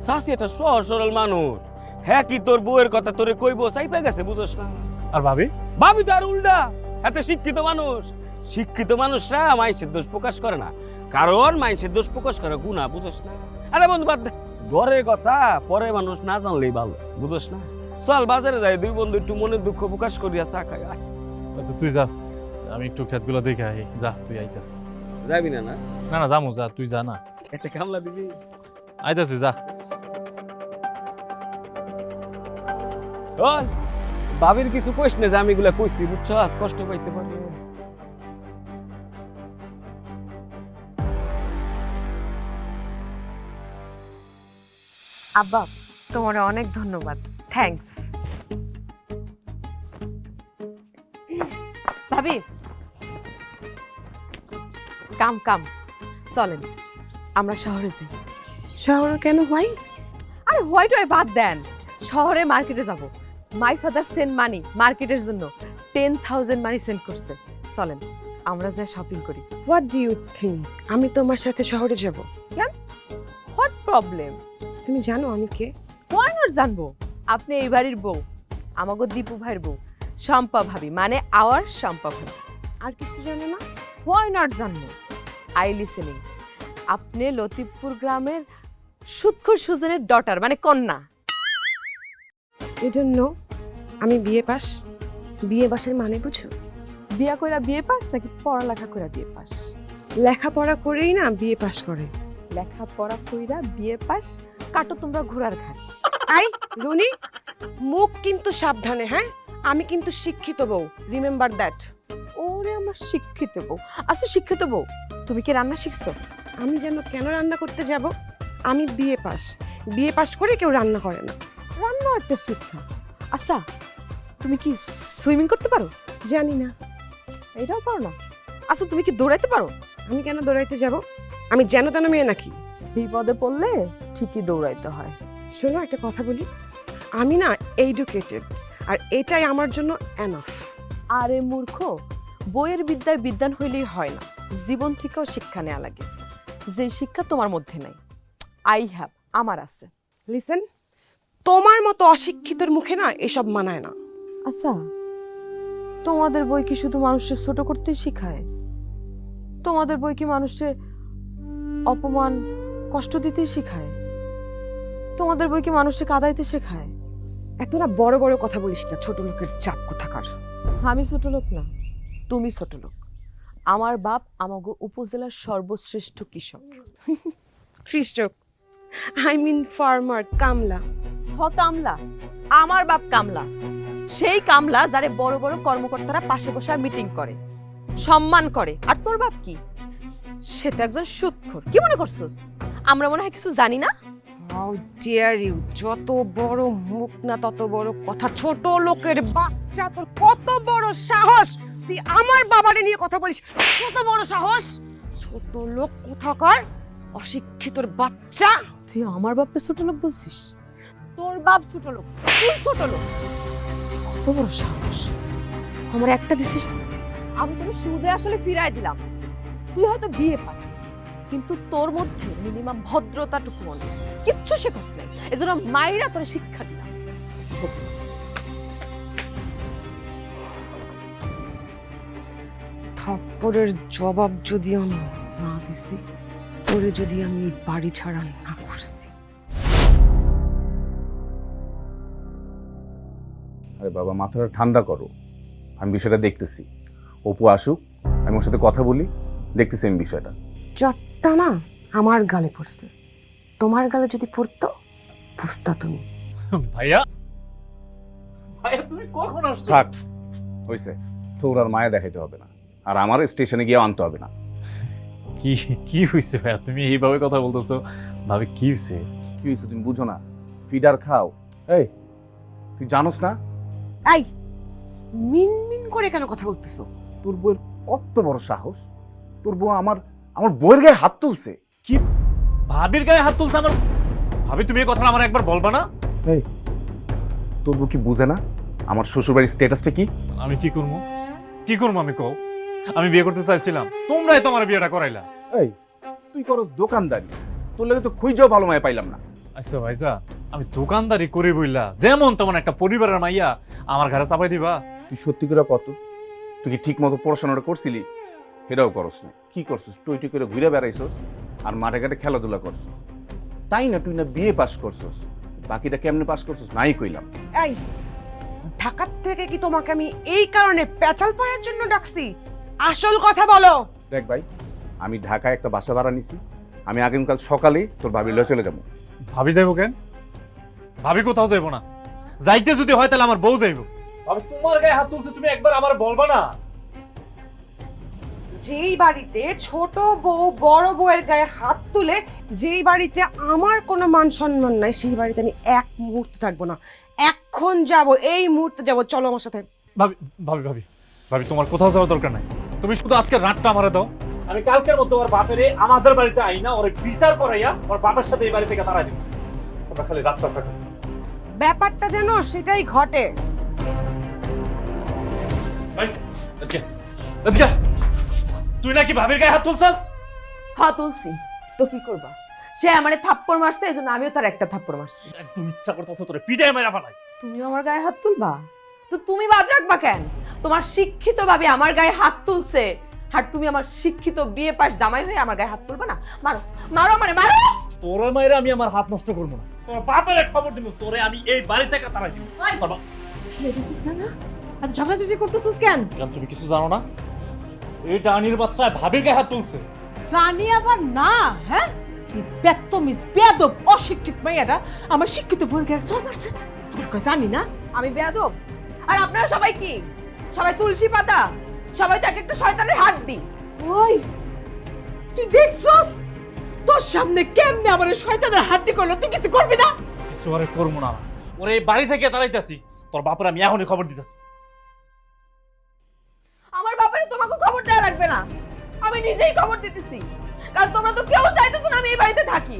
চাষি একটা সহজ সরল মানুষ, হ্যাঁ কি তোর বউয়ের কথা তোরে কইবো চাইপা গেছে, বুঝোস না? আর ভাবি? ভাবি তো আর উল্টা, এত শিক্ষিত মানুষ। শিক্ষিত মানুষরা মাইসের দোষ প্রকাশ করে না, কারণ মাইসের দোষ প্রকাশ করে গুনাহ, বুঝোস না? আরে বন্ধু বাদ দে, ঘরের কথা পরে মানুষ না জানলেই ভালো, বুঝোস না? চল বাজারে যাই, দুই বন্ধু একটু মনের দুঃখ প্রকাশ করিয়া চা খাই। আচ্ছা তুই যা, আমি একটু ক্ষেতগুলো দেখে আই। যা তুই আইতাছিস। যাবি না? না না না যামু, যা তুই যা না। এতে কামলা দিবি? আইতাছিস, যা। ওই, ভাবির কিছু কইস না যে আমি এগুলা কইছি, বুঝছো? আজ কষ্ট পাইতে পারবে। আব্বা, তোমার অনেক ধন্যবাদ, থ্যাঙ্কস। ভাবি, কাম কাম, চলেন আমরা শহরে যাই। শহরে কেন হয়? আরে হোয়াইট ওয়াই বাদ দেন, শহরে মার্কেটে যাব। মাই ফাদার সেন্ড মানি মার্কেটের জন্য 10,000 মানি সেন্ড করছে। চলেন আমরা যা শপিং করি। হোয়াট ডু ইউ থিঙ্ক আমি তোমার সাথে শহরে যাব? What problem? তুমি জানো আমি কে? হোয়াই নট জানবো? আপনি এই বাড়ির বউ, আমাগো দীপু ভাইয়ের বউ, শম্পা ভাবি, মানে আওয়ার শম্পা ভাবি। আর কিছু জানো না? হোয়াই নট জানবো? I listening. আপনি লতিফপুর গ্রামের সুৎখর সুজনের ডটার, মানে কন্যা। ইউ ডোন্ট নো আমি বিয়ে পাস? বিয়ে পাসের মানে বুঝো? বিয়া কইরা বিয়ে পাস নাকি পড়ালেখা কইরা বিয়ে পাস? লেখাপড়া করেই না বিয়ে পাস করে। লেখাপড়া কইরা বিয়ে পাস, কাটো তোমরা ঘোড়ার ঘাস। আই রুনি, মুখ কিন্তু সাবধানে, হ্যাঁ? আমি কিন্তু শিক্ষিত বউ, রিমেম্বার দ্যাট। ওরে আমার শিক্ষিত বউ। আচ্ছা শিক্ষিত বউ, তুমি কি রান্না শিখছো? আমি যেন কেন রান্না করতে যাব? আমি বিয়ে পাস, বিয়ে পাস করে কেউ রান্না করে না। রান্না একটা শিক্ষা। আচ্ছা তুমি কি সুইমিং করতে পারো? জানি না। এটাও পারো না? আচ্ছা তুমি কি দৌড়াইতে পারো? আমি কেন দৌড়াইতে যাব? আমি যেন তেন মেয়ে নাকি? বিপদে পড়লে ঠিকই দৌড়াইতে হয়। শোনো একটা কথা বলি, আমি না এডুকেটেড, আর এটাই আমার জন্য এনাফ। আরে মূর্খ, বইয়ের বিদ্যায় বিদ্যান হইলেই হয় না, জীবন থেকেও শিক্ষা নেওয়া লাগে, যে শিক্ষা তোমার মধ্যে নাই। আই হ্যাভ, আমার আছে। লিসেন, তোমার মতো অশিক্ষিতর মুখে না এসব মানায় না। আচ্ছা তোমাদের বই কি শুধু মানুষকে ছোট করতেই শেখায়? তোমাদের বই কি মানুষকে অপমান কষ্ট দিতেই শেখায়? তোমাদের বই কি মানুষকে কাঁদাইতে শেখায়? এত না বড় বড় কথা বলিস না, ছোট লোকের চাপ কোথাকার। আমি ছোট লোক না, তুমি ছোট লোক। আমার বাপ আমাগো উপজেলার সর্বশ্রেষ্ঠ কৃষক। কৃষক, আই মিন ফার্মার, কামলা। কামলা? আমার বাপ কামলা, সেই কামলা যারে বড় বড় কর্মকর্তারা পাশে বসে মিটিং করে, সম্মান করে। আর তোর বাপ কি? সে তো একজন সুদখোর। কি মনে করছস আমরা মনে হয় কিছু জানি না? How dare you! যত বড় মুখ না তত বড় কথা। ছোট লোকের বাচ্চা, তোর কত বড় সাহস তুই আমার বাবারে নিয়ে কথা বলিস? কত বড় সাহস! ছোট লোক কোথাকার, অশিক্ষিতর বাচ্চা। তুই আমার বাপকে ছোট লোক বলছিস? তোর বাপ ছোট লোক, তুই ছোট লোক। কত বড় সাহস! আমার একটা দিছিস, আমি তোকে সুদে আসলে ফিরাই দিলাম। তুই হয়তো বিয়ে পাস, কিন্তু তোর মধ্যে মিনিমাম ভদ্রতাটুকু নেই, কিচ্ছু শেখস নাই। এজন্য মায়েরা তোর শিক্ষা দিলাম। থাপ্পড়ের জবাব যদি আমি না দিছি, ওরে যদি আমি এই বাড়ি ছাড়া না করছি। আরে বাবা, মাথাটা ঠান্ডা করো, আমি বিষয়টা দেখতেছি। অপু আসুক, আমি ওর সাথে কথা বলি, দেখতেছি আমি বিষয়টা। চারটা না আমার গালে পড়ছে, তোমার গালে যদি পড়তো বুঝতা তুমি। ভাইয়া, ভাইয়া তুমি কখন আসছো? থাক, হয়েছে, তোর আর মায়া দেখাইতে হবে না, আর আমার স্টেশনে গিয়ে আনতে হবে না। কি কি হয়েছে ভাইয়া, তুমি এইভাবে কথা বলতেছো? ভাবি কি হয়েছে? কি হয়েছে তুমি বুঝো না? ফিডার খাও। এই তুই জানোস না এই মিনমিন করে কেন কথা বলতেছো? তোর বউয়ের কত বড় সাহস? তোর বউ আমার আমার বউয়ের গায়ে হাত তুলছে। কি ভাবির গায়ে হাত তুলছে আমার? ভাবি তুমি এই কথাটা আমার একবার বলবা না? এই তোর বউ কি বুঝে না আমার শ্বশুরবাড়ির স্ট্যাটাসটা কি? আমি কি করবো, কি করবো আমি কও? আমি বিয়ে করতে চাইছিলাম, তোমরাই তো আমার বিয়েটা করাইলা। এই তুই করো দোকানদারি, তোর লাগে তো খুঁজেও ভালো মায়া পাইলাম না। আচ্ছা ভাইজা, আমি দোকানদারি করি বইলা যেমন তেমন একটা পরিবারের মাইয়া আমার ঘরে চাপাই দিবা? তুই সত্যি করে কত, তুই কি ঠিক মতো পড়াশোনাটা করছিলি? সেটাও করস না, কি করছিস? টুই করে ঘুরে বেড়াইছস আর মাঠে ঘাটে খেলাধুলা করছিস। তাই না, তুই না বিয়ে পাস করছস, বাকিটা কেমনে পাস করছস নাই কইলাম। এই ঢাকার থেকে কি তোমাকে আমি এই কারণে পেঁচাল পাড়ার জন্য ডাকছি? আসল কথা বলো। দেখ ভাই, আমি ঢাকায় একটা বাসা ভাড়া নিছি, আমি আগামীকাল সকালেই তোর ভাবির লয়ে চলে যাবো। ভাবি যাইবো কেন? ভাবি কোথাও যাইবো না, যাইতে যদি হয় তাহলে আমার বউ যাইবো। ভাবি তোমার গায়ে হাত তুলছে, তুমি একবার আমার বলবা না? যেই বাড়িতে ছোট বউ বড় বউয়ের গায়ে হাত তুলে, যেই বাড়িতে আমার কোনো মান সম্মান নাই, সেই বাড়িতে আমি এক মুহূর্ত থাকবো না। এখন যাব, এই মুহূর্তে যাব, চলো আমার সাথে। ভাবি ভাবি ভাবি ভাবি তোমার কোথাও যাওয়ার দরকার নাই, তুমি শুধু আজকে রাতটা আমারে দাও। আমি কালকের মধ্যে ওর বাপেরে আমাদের বাড়িতে আইনা ওর বিচার করাইয়া ওর বাপের সাথে এই বাড়ি থেকে তাড়াই দিব। তোমরা খালি রাতটা থাকো। ব্যাপারটা যেন সেটাই ঘটে। ভাই, আচ্ছা আচ্ছা, তুই নাকি ভাবির গায়ে হাত তুলছাস? হ্যাঁ তুলসি, তো কি করবা? সে আমারে থাপ্পড় মারছে, এজন্য আমিও তার একটা থাপ্পড় মারছি। একদম ইচ্ছা করতেছ তোরে পিটাই মাইরা ফেলাই। তুমিও আমার গায়ে হাত তুলবা? তো তুমি বাদ রাখবা কেন? তোমার শিক্ষিত ভাবি আমার গায়ে হাত তুলছে, আর তুমি আমার শিক্ষিত বিয়ে পাশ জামাই হয়ে আমার গায়ে হাত তুলবা না? মারো মারো আমারে, মারো। তোরে মাইরা আমি আমার হাত নষ্ট করবো না, তোর বাপের খবর দিব, তোরে আমি এই বাড়ি থেকে তাড়াই দিব। বাবা, কি হইতেছিস না? এত ঝগড়াঝাটি করতেছিস কেন? কেন তুমি কিছু জানো না? এই ডানির বাচ্চা ভাবির গায়ে হাত তুলছে। জানি আবার না, হ্যাঁ? এই বেত্তমিজ বেয়াদব অশিক্ষিত মেয়েটা আমার শিক্ষিত বোন গায়ে চড় মারছে। আমার কই জানি না? আমি বেয়াদব? আর আপনারা সবাই কি? সবাই তুলসী পাতা? সবাই তো এক একটা শয়তানের হাত দি। ওই তুই দেখছস তোর সামনে কেমনে আমার এই শয়তানের হাড্ডি করলো, তুই কিছু করবি না? কিছু আরে করবো না, ওরে এই বাড়ি থেকে তাড়াইতাছি। তোর বাপের আমি এখনই খবর দিতেছি। আমার বাবারে তোমাকে খবর দেওয়া লাগবে না, আমি নিজেই খবর দিতেছি। কারণ তোমরা তো কেউ চাইতেছো না আমি এই বাড়িতে থাকি।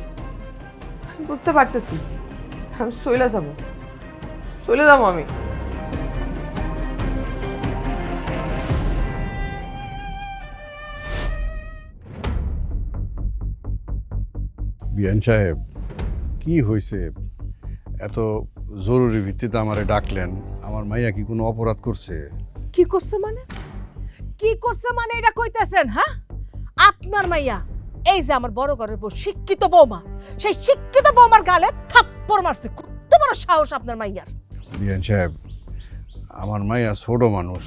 বুঝতে পারতেছি, আমি চলে যাবো আমি। বিয়ান সাহেব, কি হয়েছে? এত জরুরি ভিত্তিতে আমারে ডাকলেন? আমার মাইয়া কি কোনো অপরাধ করছে? কি করছে মানে? কি করছে মানে এটা কইতেছেন? হ্যাঁ, আপনার মাইয়া এই যে আমার বড় ঘরের বউ শিক্ষিত বৌমা, সেই শিক্ষিত বৌমার গালে থাপ্পড় মারছে। কত বড় সাহস আপনার মাইয়ার! বিয়ান সাহেব, আমার মাইয়া ছোট মানুষ,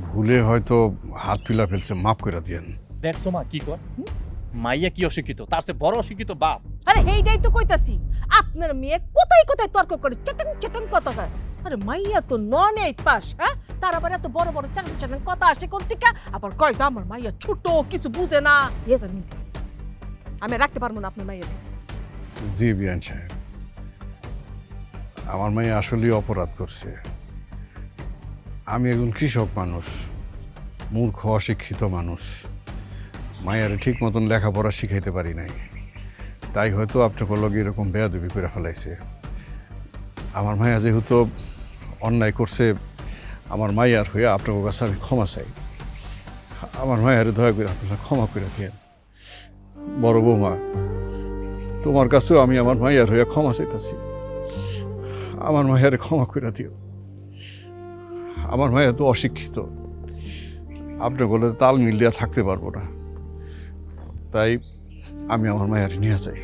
ভুলে হয়তো হাত তুলা ফেলছে, মাফ করে দিয়েন। দেখছো মা কি কর, মাইয়া কি অশিক্ষিত, তার চেয়ে বড় অশিক্ষিত বাপ। আরে হেইটাই তো কইতাছি, আপনার মেয়ে কোথায় কোথায় তর্ক করে, চটন চটন কথা কয়। আরে মাইয়া তো নন 8 পাস, হ্যাঁ? তার আবার এত বড় বড় চাটন চাটন কথা আসে কোন থেকে? আবার কয় যে আমার মাইয়া ছোট, কিছু বুঝে না। ইয়ে জানি, আমি রাখতে পারবো না আপনার মাইয়া। জি বিয়ান সাহেব, আমার মাইয়া আসলেই অপরাধ করছে। আমি একজন কৃষক মানুষ, মূর্খ অশিক্ষিত মানুষ, মায়ারে ঠিক মতন লেখাপড়া শিখাইতে পারি নাই, তাই হয়তো আপনার লগে এরকম বেয়াদবি করে ফেলাইছে। আমার মায়া যেহেতু অন্যায় করছে, আমার মাইয়ার হয়ে আপনার কাছে আমি ক্ষমা চাই। আমার মায়ারে দয়া করে আপনারা ক্ষমা করে দিয়েন। বড় বৌমা, তোমার কাছেও আমি আমার মাইয়ার হয়ে ক্ষমা চাইতেছি। আমার মায়ারে ক্ষমা করে দিও। আমার মায়া তো অশিক্ষিত, আপনার বলে তাল মিল দিয়া থাকতে পারবো না, তাই আমি আমার মায়ারে নিয়ে যাই।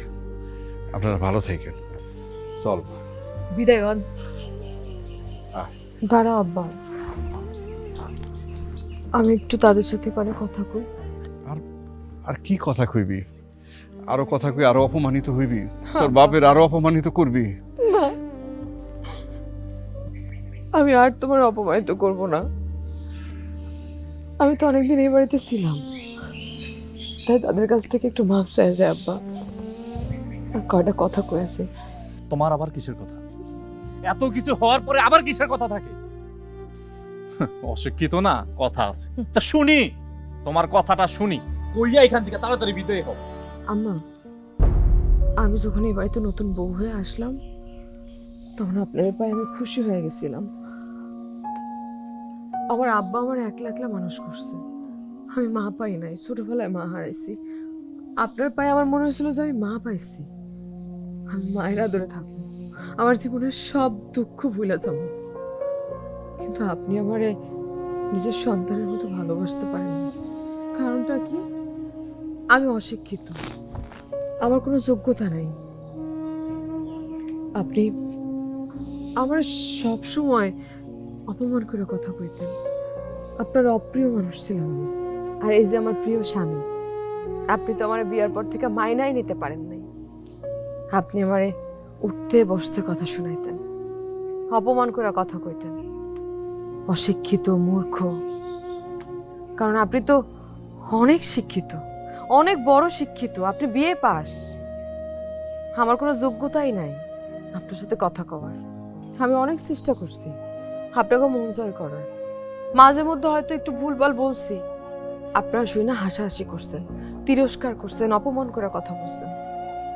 আপনারা ভালো থাকেন। চল বিদায় হন। দাঁড়া আব্বা, আমি একটু তাদের সাথে পরে কথা কই। আর কি কথা কইবি? আরো কথা কই আরো অপমানিত হইবি? তোর বাপের আরো অপমানিত করবি? আমি আর তোমার অপমানিত করব না। আমি তো অনেকদিন এই বাড়িতে ছিলাম, তাই তাদের কাছ থেকে একটু মাপ চাই যায় আব্বা। আর কয়টা কথা কয়েছে। তোমার আবার কিসের কথা? এত কিছু হওয়ার পরে আবার কিসের কথা থাকে? অশিক্ষিত না, কথা আছে। আচ্ছা শুনি, তোমার কথাটা শুনি। কইয়া এখান থেকে তাড়াতাড়ি বিদায় হও। আম্মা, আমি যখন এই বাড়িতে নতুন বউ হয়ে আসলাম তখন আপনার পায়ে আমি খুশি হয়ে গেছিলাম। আমার আব্বা আমার একলা একলা মানুষ করছে, আমি মা পাই নাই, ছোটবেলায় মা হারাইছি। আপনার পায়ে আমার মনে হয়েছিল যে আমি মা পাইছি, আমি মায়ের আদরে থাকবো, আমার জীবনের সব দুঃখ ভুলে যাব। কিন্তু আপনি আমারে নিজের সন্তানের মতো ভালোবাসতে পারেননি। কারণটা কি? আমি অশিক্ষিত, আমার কোনো যোগ্যতা নাই। আপনি আমার সব সময় অপমান করে কথা কইতেন। আপনার অপ্রিয় মানুষ ছিলাম আমি। আর এই যে আমার প্রিয় স্বামী, আপনি তো আমার বিয়ার পর থেকে মাইনাই নিতে পারেন নাই। আপনি আমারে উঠতে বসতে কথা শুনাইতেন, অপমান করে কথা কইতেন, অশিক্ষিত, মূর্খ। কারণ আপনি তো অনেক শিক্ষিত, অনেক বড় শিক্ষিত, আপনি বিএ পাস। আমার কোনো যোগ্যতাই নাই আপনার সাথে কথা কওয়ার। আমি অনেক চেষ্টা করছি আপনাকে মন জয় করার, মাঝে মধ্যে হয়তো একটু ভুলভাল বলছি, আপনারা শুনে না হাসাহাসি করছেন, তিরস্কার করছেন, অপমান করে কথা বলছেন।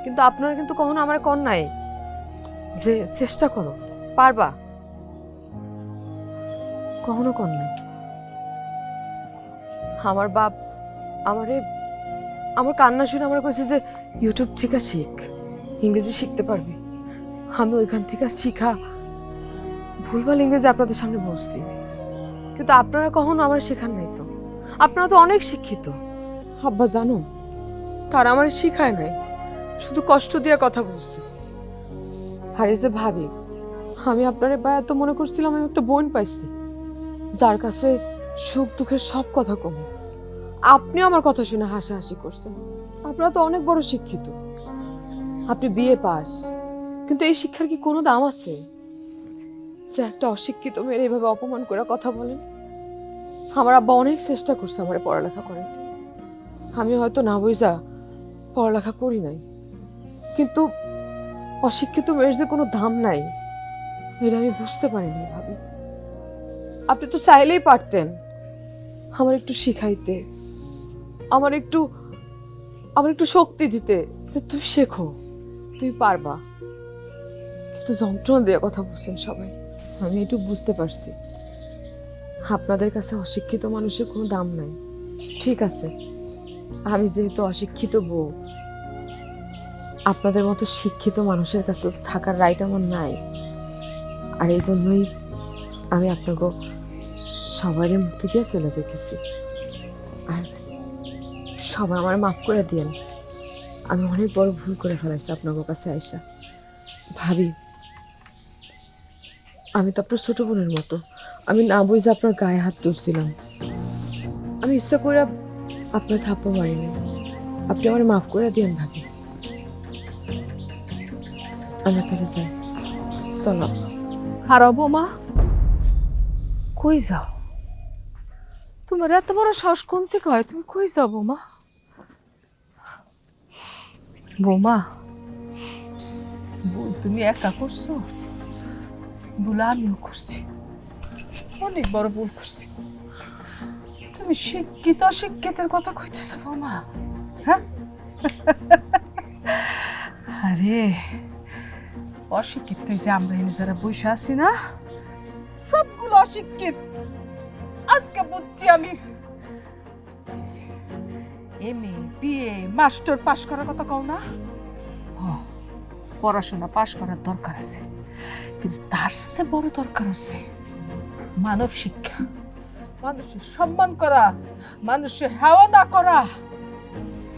কিন্তু আপনারা কিন্তু কখনো আমার কর নাই যে চেষ্টা করো, পারবা, কখনো কর নাই। আমার বাপ আমার কান্না শুনে আমার কাছে যে ইউটিউব থেকে শিখ, ইংরেজি শিখতে পারবি। আমি ওইখান থেকে শিখা ভুলভাল ইংরেজি আপনাদের সামনে বলছি, কিন্তু আপনারা কখনো আমার শেখান নাই তো। আপনারা তো অনেক শিক্ষিত। আব্বা জানো, তারা আমার শিখায় নাই, শুধু কষ্ট দিয়ে কথা বলছে। আর এই যে ভাবি, আমি আপনার বা এত মনে করছিলাম আমি একটা বোন পাইছি, যার কাছে সুখ দুঃখের সব কথা কম। আপনিও আমার কথা শুনে হাসাহাসি করছেন। আপনারা তো অনেক বড় শিক্ষিত, আপনি বিএ পাস, কিন্তু এই শিক্ষার কি কোনো দাম আছে যে একটা অশিক্ষিত মেয়ের এইভাবে অপমান করে কথা বলেন? আমার আব্বা অনেক চেষ্টা করছে আমার পড়ালেখা করাতে, আমি হয়তো না বুঝা পড়ালেখা করি নাই, কিন্তু অশিক্ষিত মেয়ের যে কোনো দাম নাই এটা আমি বুঝতে পারিনি ভাবি। আপনি তো চাইলেই পারতেন আমার একটু শিখাইতে, আমার একটু শক্তি দিতে, যে তুই শেখো, তুই পারবা। একটু যন্ত্রণা দিয়ে কথা বলছেন সবাই, আমি একটু বুঝতে পারছি আপনাদের কাছে অশিক্ষিত মানুষের কোনো দাম নাই। ঠিক আছে, আমি যেহেতু অশিক্ষিত বউ, আপনাদের মতো শিক্ষিত মানুষের কাছে থাকার রাইট আমার নাই। আর এই জন্যই আমি আপনাকে সবাই মুক্তি দিয়ে চলে যেতেছি। আর সবাই আমার মাফ করে দিয়েন, আমি অনেক বড় ভুল করে ফেলাইছি আপনার কাছে আইসা। ভাবি, আমি তো আপনার ছোট বোনের মতো, আমি না বুঝে আপনার গায়ে হাত তুলছিলাম, আমি ইচ্ছা করে আপনার থাপ্পড় মারিনি, আপনি আমার মাফ করে দিয়েন ভাবি। আমরা তাহলে যাই, চলো। হারাবো মা, কই যাও? তোমার এত বড় সাহস কোন থেকে হয়? তুমি কই যাও বৌমা? বৌমা, ভুল তুমি একা করছো, ভুল আমিও করছি, অনেক বড় ভুল করছি। তুমি শিক্ষিত অশিক্ষিতের কথা কইতেছো বৌমা? হ্যাঁ, আরে অশিক্ষিত যে আমরা এনে যারা বসে আছি না, সবগুলো অশিক্ষিত। আজকে বুঝছি আমি, এমএ বিএ মাস্টার পাশ করার কথা কও না? পড়াশোনা পাশ করার দরকার আছে, কিন্তু তার চেয়ে বড় দরকার হচ্ছে মানব শিক্ষা, মানুষের সম্মান করা, মানুষের হেওয়া না করা।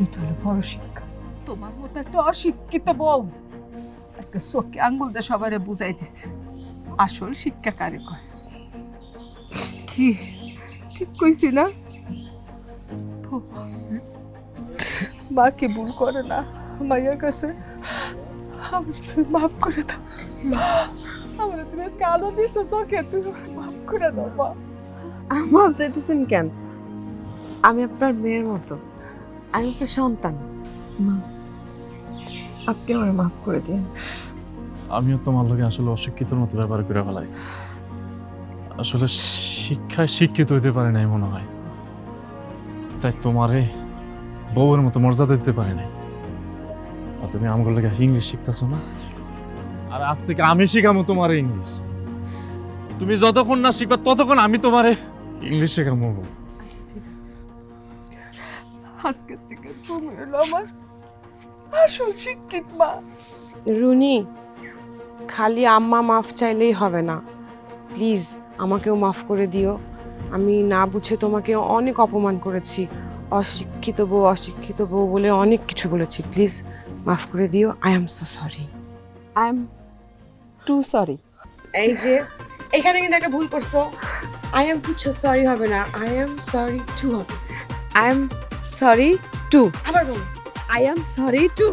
এটা হলো বড় শিক্ষা। তোমার মতো একটা অশিক্ষিত বউ আজকে চোখে আঙ্গুল দিয়ে সবাই বুঝাই দিছে আসল শিক্ষা কারে কয়। কি ঠিক কইছি না? মা কি ভুল করে না মায়ের কাছে? আমি তুমি মাফ করে দাও, আমার তুমি আজকে আলো দিছো চোখে, তুমি মাফ করে দাও মা। মাফ চাইতেছেন কেন? আমি আপনার মেয়ের মতো, আমি আপনার সন্তান। আপনি আমার মাফ করে দিন। আমিও তোমার লগে আসলে অশিক্ষিতর মতো ব্যবহার করে ফেলাইছি। আসলে শিক্ষায় শিক্ষিত হইতে পারে নাই মনে হয়, তাই তোমারে বউয়ের মতো মর্যাদা দিতে পারে নাই। আর তুমি আমার লগে ইংলিশ শিখতেছো না, আর আজ থেকে আমি শিখামো তোমারে ইংলিশ। তুমি যতক্ষণ না শিখবা ততক্ষণ আমি তোমারে ইংলিশ শেখামো। আজকের থেকে তুমি হলো আমার আসল শিক্ষিত মা। রুনি, খালি আম্মা মাফ চাইলেই হবে না, প্লিজ আমাকেও মাফ করে দিও। আমি না বুঝে তোমাকে অনেক অপমান করেছি, অশিক্ষিত বউ বলে অনেক কিছু বলেছি, প্লিজ মাফ করে দিও। I am so sorry. I am too sorry. এই যে এখানে কিন্তু একটা ভুল করছো, আই এম কিছু সরি হবে না, আই এম সরি টু হবে। I am sorry too. আবার বলো, আই এম সরি টু।